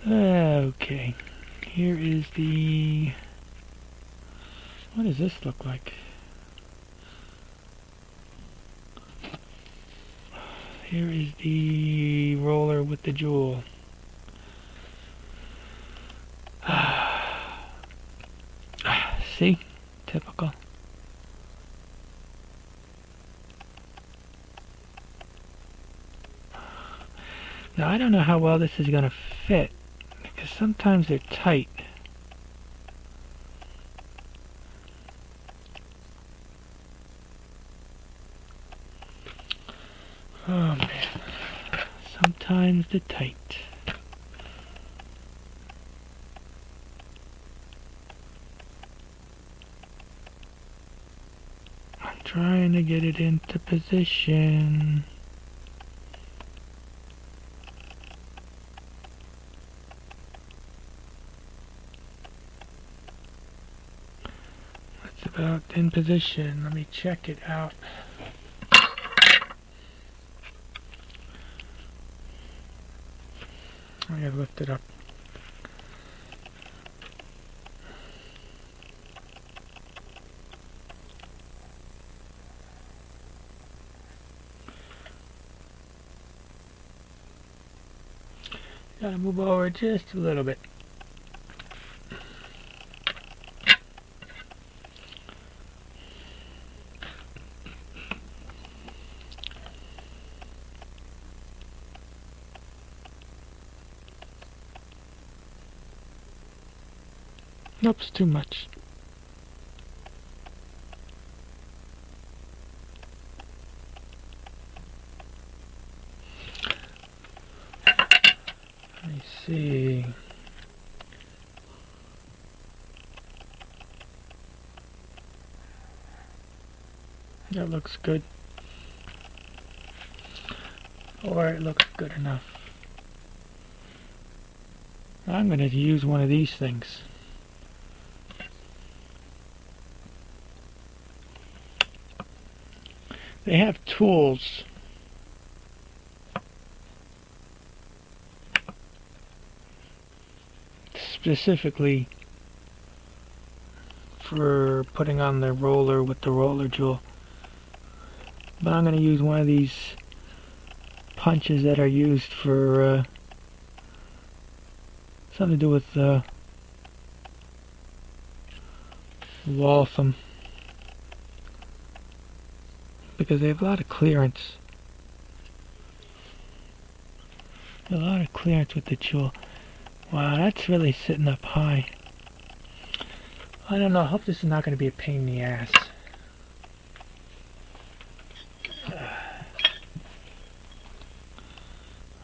Okay, here is the... what does this look like? Here is the roller with the jewel. See? Typical. Now I don't know how well this is going to fit, because sometimes they're tight. Oh man, sometimes they're tight. I'm trying to get it into position. It's about in position. Let me check it out. I gotta lift it up. Gotta move over just a little bit. Nope, it's too much. Let me see. That looks good. Or it looks good enough. I'm going to use one of these things. They have tools specifically for putting on the roller with the roller jewel. But I'm going to use one of these punches that are used for something to do with Waltham, because they have a lot of clearance. A lot of clearance with the jewel. Wow, that's really sitting up high. I don't know, I hope this is not going to be a pain in the ass.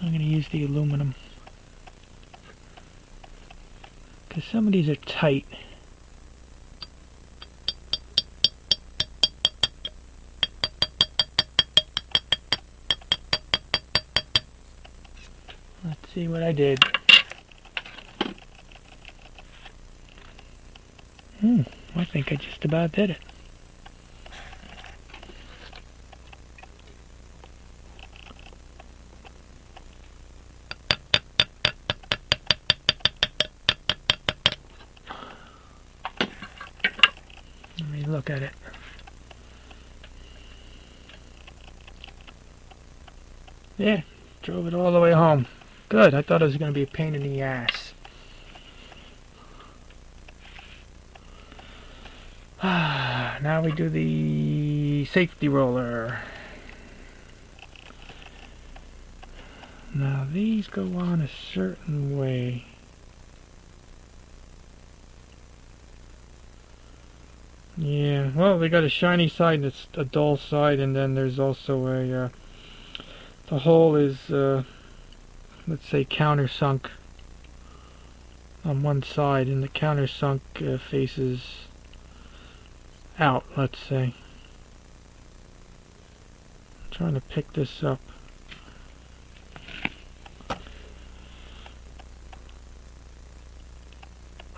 I'm going to use the aluminum, because some of these are tight. Let's see what I did. I think I just about did it. Let me look at it. Yeah, drove it all the way home. Good, I thought it was going to be a pain in the ass. Now we do the safety roller. Now these go on a certain way. Yeah, well, they got a shiny side and it's a dull side, and then there's also a the hole is let's say countersunk on one side, and the countersunk faces out, let's say. I'm trying to pick this up.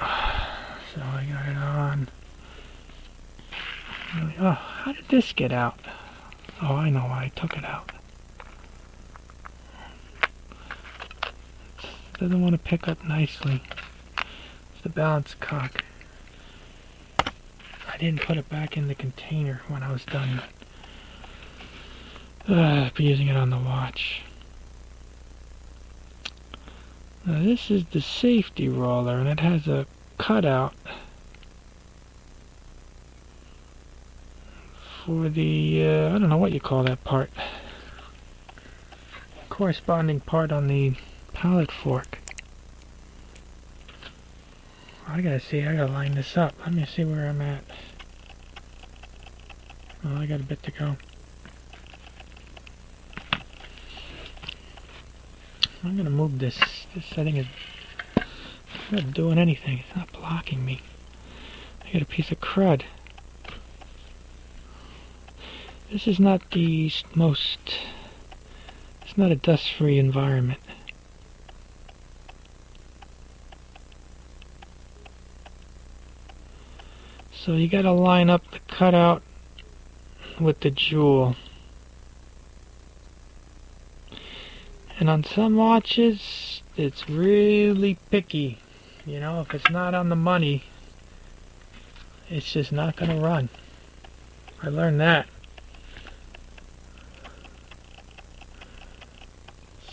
So I got it on. Oh, how did this get out? Oh, I know why I took it out. It doesn't want to pick up nicely. It's the balance cock. I didn't put it back in the container when I was done. I'll be using it on the watch. Now this is the safety roller, and it has a cutout for the, I don't know what you call that part. Corresponding part on the pallet fork. I gotta line this up. Let me see where I'm at. Oh, I got a bit to go. I'm gonna move this. This setting is not doing anything. It's not blocking me. I got a piece of crud. This is not the most... It's not a dust-free environment. So you gotta line up the cutout with the jewel. And on some watches, it's really picky. You know, if it's not on the money, it's just not gonna run. I learned that.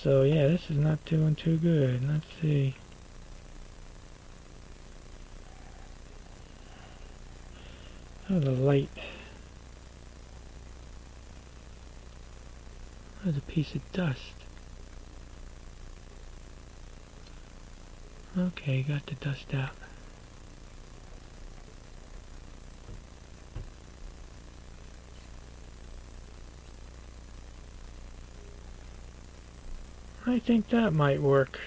So yeah, this is not doing too good. Let's see. Oh, the light. There's a piece of dust. Okay, got the dust out. I think that might work.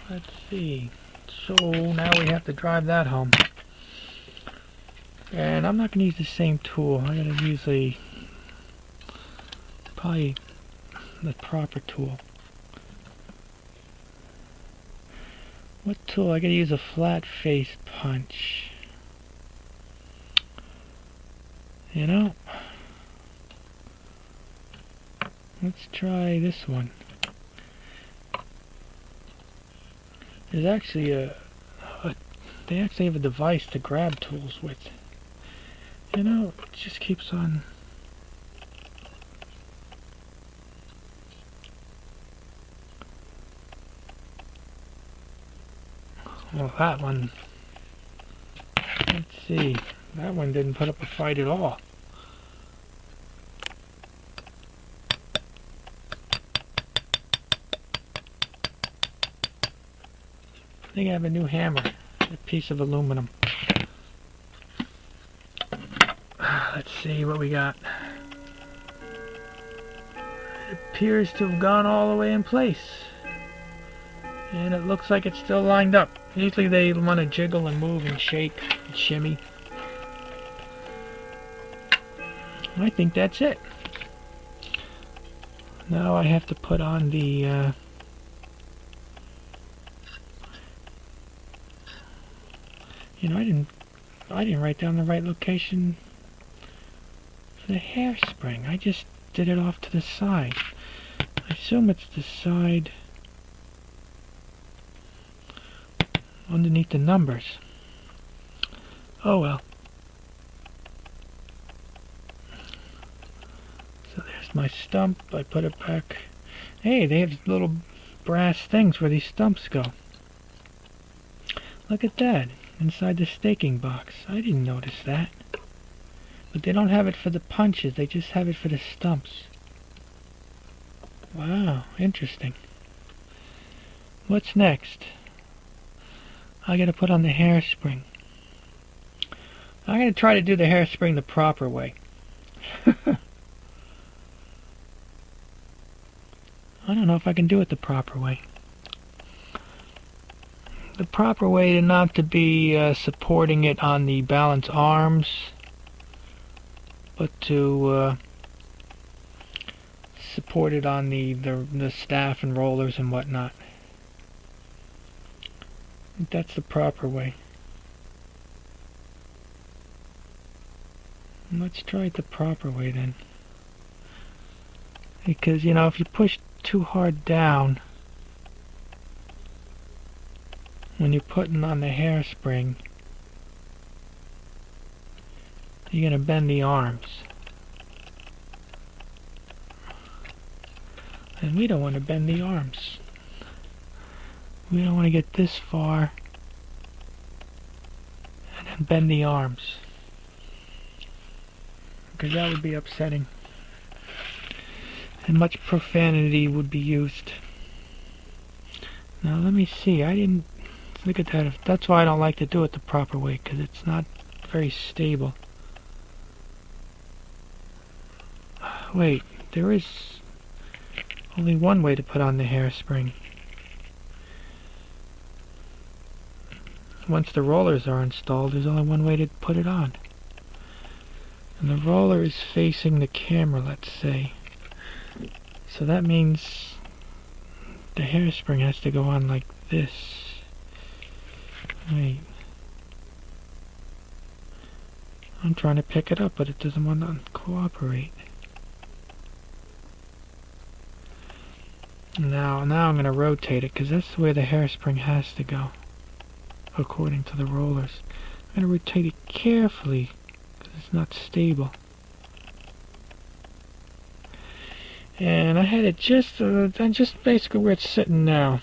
Let's see. So now we have to drive that home. And I'm not going to use the same tool. I'm going to use probably the proper tool. What tool? I got to use a flat face punch. You know, let's try this one. There's actually they actually have a device to grab tools with. You know, it just keeps on. Well, that one, let's see, that one didn't put up a fight at all. I think I have a new hammer, a piece of aluminum. Let's see what we got. It appears to have gone all the way in place. And it looks like it's still lined up. Usually they want to jiggle and move and shake and shimmy. I think that's it. Now I have to put on the you know, I didn't write down the right location for the hairspring. I just did it off to the side. I assume it's the side underneath the numbers. Oh well. So there's my stump. I put it back. Hey, they have little brass things where these stumps go. Look at that. Inside the staking box. I didn't notice that. But they don't have it for the punches. They just have it for the stumps. Wow. Interesting. What's next? I gotta put on the hairspring. I'm gonna try to do the hairspring the proper way. I don't know if I can do it the proper way. The proper way not to be supporting it on the balance arms, but to support it on the staff and rollers and whatnot. I think that's the proper way. Let's try it the proper way then. Because, you know, if you push too hard down when you're putting on the hairspring, you're going to bend the arms. And we don't want to bend the arms. We don't want to get this far and then bend the arms, because that would be upsetting. And much profanity would be used. Now let me see. I didn't look at that. That's why I don't like to do it the proper way, because it's not very stable. Wait, there is only one way to put on the hairspring. Once the rollers are installed, there's only one way to put it on. And the roller is facing the camera, let's say. So that means the hairspring has to go on like this. Wait. I'm trying to pick it up, but it doesn't want to cooperate. Now I'm going to rotate it, because that's the way the hairspring has to go, according to the rollers. I'm going to rotate it carefully, because it's not stable. And I had it just basically where it's sitting now.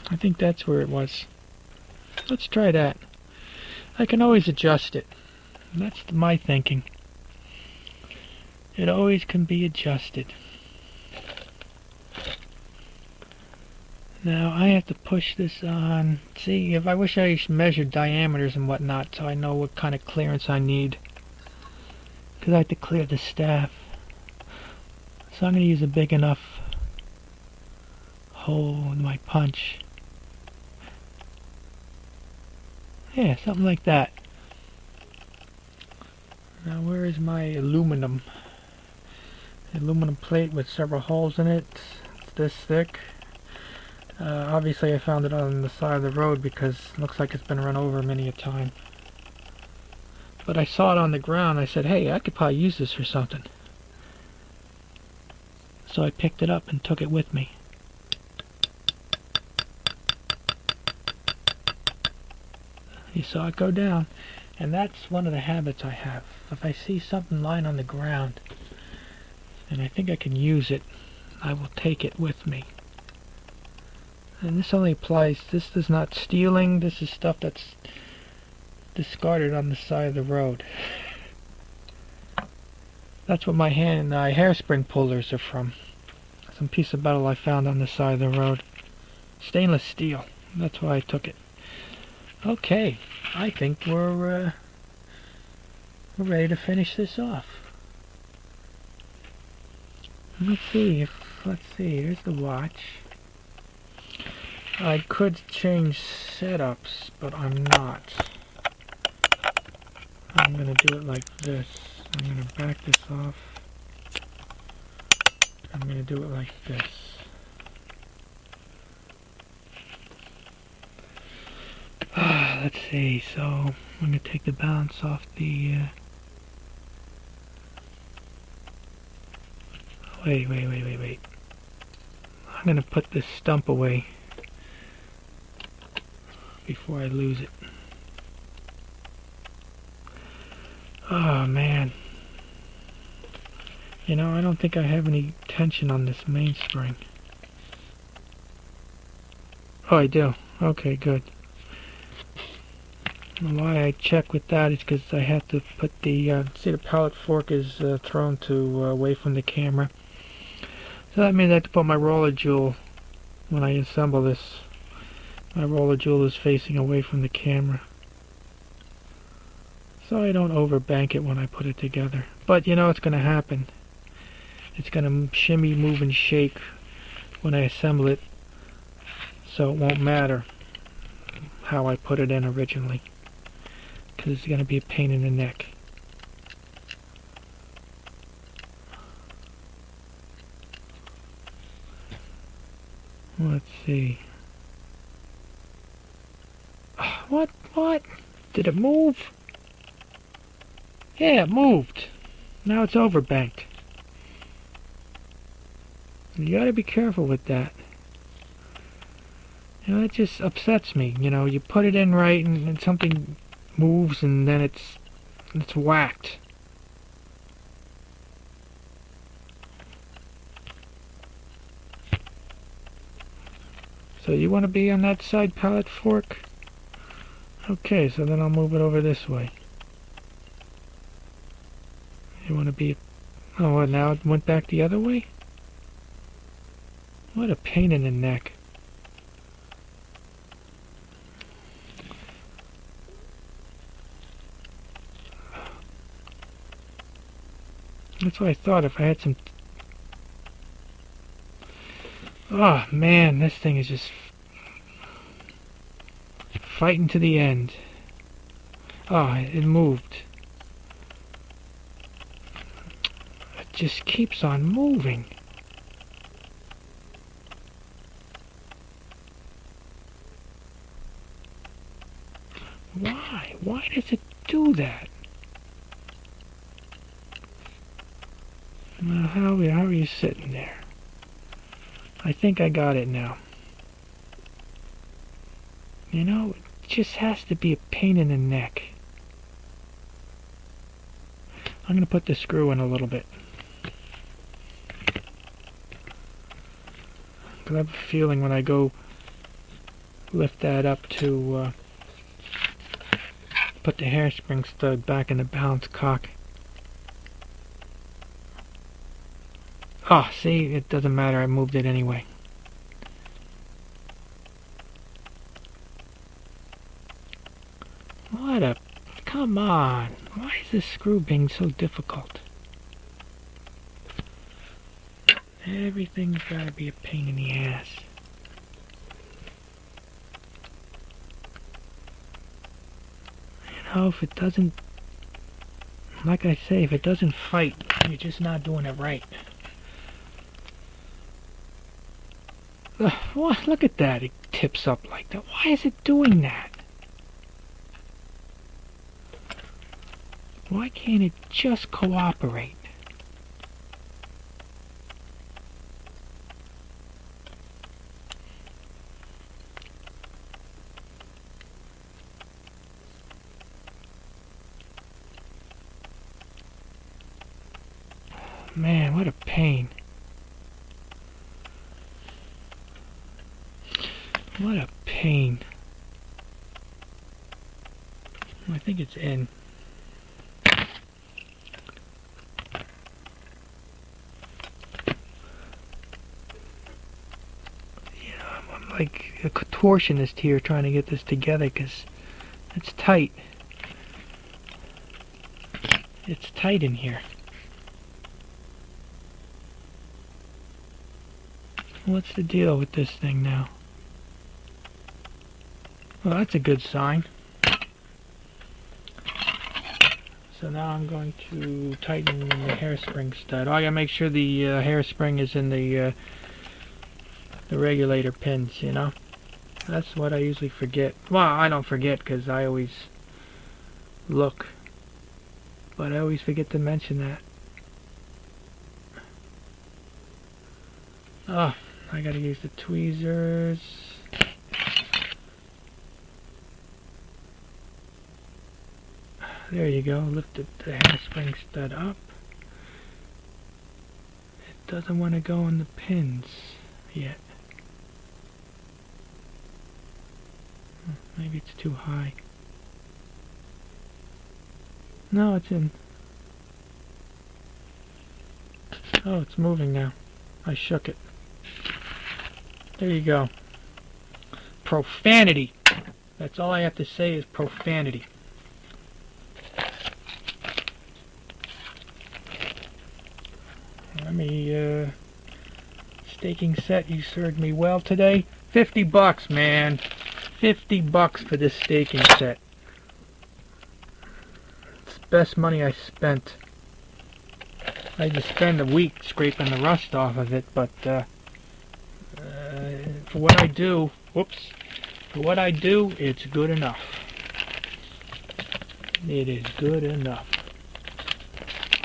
I think that's where it was. Let's try that. I can always adjust it. That's my thinking. It always can be adjusted. Now I have to push this on. See, if I wish I measured diameters and whatnot so I know what kind of clearance I need. Because I have to clear the staff. So I'm going to use a big enough hole in my punch. Yeah, something like that. Now where is my aluminum? Aluminum plate with several holes in it. It's this thick. Obviously I found it on the side of the road because it looks like it's been run over many a time. But I saw it on the ground. I said, hey, I could probably use this for something. So I picked it up and took it with me. You saw it go down. And that's one of the habits I have. If I see something lying on the ground and I think I can use it, I will take it with me. And this only applies, this is not stealing, this is stuff that's discarded on the side of the road. That's what my hairspring pullers are from. Some piece of metal I found on the side of the road. Stainless steel. That's why I took it. Okay, I think we're ready to finish this off. Let's see, here's the watch. I could change setups, but I'm not. I'm going to do it like this. I'm going to back this off. I'm going to do it like this. Let's see, so I'm going to take the balance off the... Wait. I'm going to put this stump away before I lose it. Oh man. You know, I don't think I have any tension on this mainspring. Oh, I do. Okay, good. And why I check with that is because I have to put the, see the pallet fork is thrown to away from the camera. So that means I have to put my roller jewel, when I assemble this, my roller jewel is facing away from the camera. So I don't overbank it when I put it together. But you know what's going to happen. It's going to shimmy, move, and shake when I assemble it. So it won't matter how I put it in originally. Because it's going to be a pain in the neck. Let's see. What? Did it move? Yeah, it moved. Now it's overbanked. You gotta be careful with that. You know, that just upsets me. You know, you put it in right and something moves and then it's whacked. So you want to be on that side pallet fork? Okay, so then I'll move it over this way. You want to be... Oh, what, now it went back the other way? What a pain in the neck. That's what I thought, if I had some... Oh man, this thing is just fighting to the end. Oh, it moved. It just keeps on moving. Why? Why does it do that? Now, how are you sitting there? I think I got it now. You know, it just has to be a pain in the neck. I'm going to put the screw in a little bit. I have a feeling when I go lift that up to put the hairspring stud back in the balance cock. Oh, see, it doesn't matter. I moved it anyway. What a... Come on. Why is this screw being so difficult? Everything's gotta be a pain in the ass. You know, if it doesn't... Like I say, if it doesn't fight, you're just not doing it right. Look at that. It tips up like that. Why is it doing that? Why can't it just cooperate? Man, what a pain. What a pain. I think it's in. I'm like a contortionist here trying to get this together because it's tight. It's tight in here. What's the deal with this thing now? Well, that's a good sign. So now I'm going to tighten the hairspring stud. Oh, I gotta make sure the hairspring is in the regulator pins, you know? That's what I usually forget. Well, I don't forget because I always look. But I always forget to mention that. Oh, I gotta use the tweezers. There you go, lift the hairspring stud up. It doesn't want to go in the pins yet. Maybe it's too high. No, it's in. Oh, it's moving now. I shook it. There you go. Profanity. That's all I have to say is profanity. Let me, staking set, you served me well today. $50, man. $50 for this staking set. It's the best money I spent. I had to spend a week scraping the rust off of it, but, for what I do, whoops, for what I do, it's good enough. It is good enough.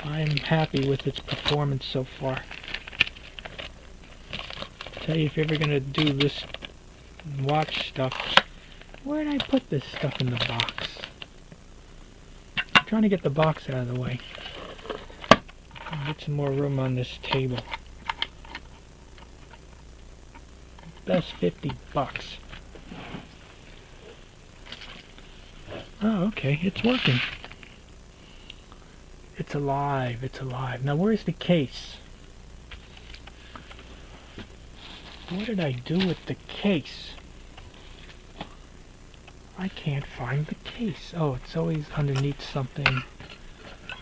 I'm happy with its performance so far. Tell you, if you're ever gonna do this watch stuff, where did I put this stuff in the box? I'm trying to get the box out of the way. Get some more room on this table. Best $50. Oh, okay, it's working. It's alive, it's alive. Now where's the case? What did I do with the case? I can't find the case. Oh, it's always underneath something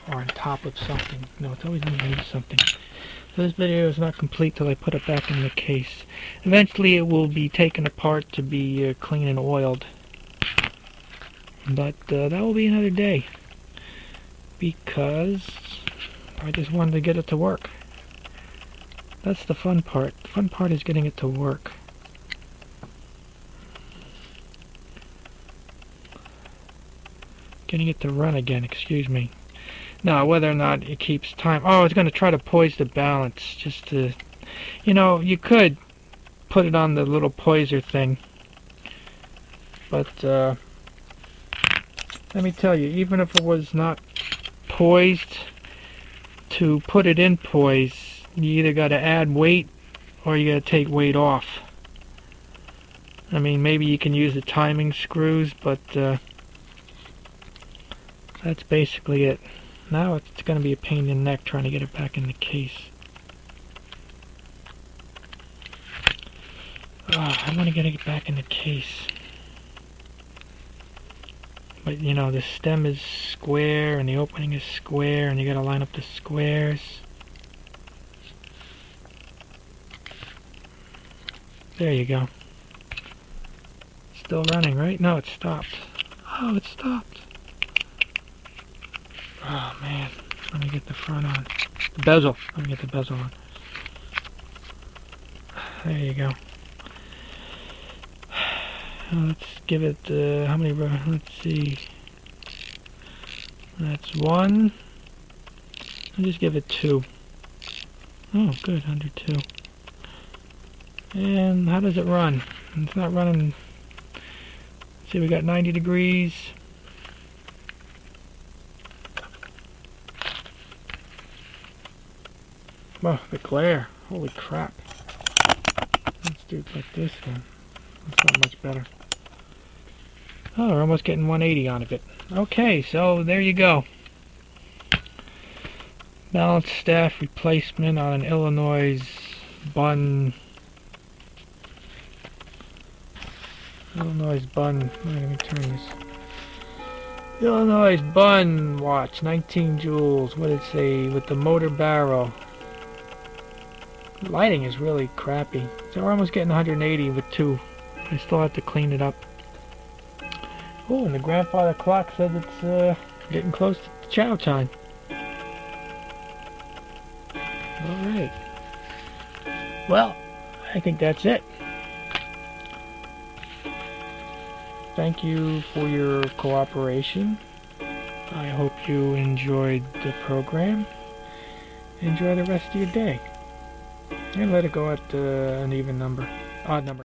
or on top of something. No, it's always underneath something. So this video is not complete till I put it back in the case. Eventually it will be taken apart to be clean and oiled. But that will be another day. Because I just wanted to get it to work. That's the fun part. The fun part is getting it to work. Getting it to run again, excuse me. Now, whether or not it keeps time... Oh, I was going to try to poise the balance, just to... You know, you could put it on the little poiser thing. But, let me tell you, even if it was not poised, to put it in poise, you either got to add weight or you got to take weight off. I mean, maybe you can use the timing screws, but that's basically it. Now it's going to be a pain in the neck trying to get it back in the case. I want to get it back in the case. But you know, the stem is square and the opening is square and you got to line up the squares. There you go. Still running, right? No, it stopped. Oh, it stopped. Oh man, let me get the front on. The bezel. Let me get the bezel on. There you go. Let's give it, how many, let's see. That's 1. I'll just give it 2. Oh, good, under 2. And how does it run? It's not running. See, we got 90 degrees. Oh, the glare. Holy crap. Let's do it like this one. That's not much better. Oh, we're almost getting 180 out of it. Okay, so there you go. Balance staff replacement on an Illinois Bunnl. Illinois Bunnl. Let me turn this. Illinois Bunnl watch, 19 joules. What did it say? With the motor barrel. Lighting is really crappy. So we're almost getting 180 with 2. I still have to clean it up. Oh, and the grandfather clock says it's getting close to chow time. Alright. Well, I think that's it. Thank you for your cooperation. I hope you enjoyed the program. Enjoy the rest of your day. And let it go at an even number. Odd number.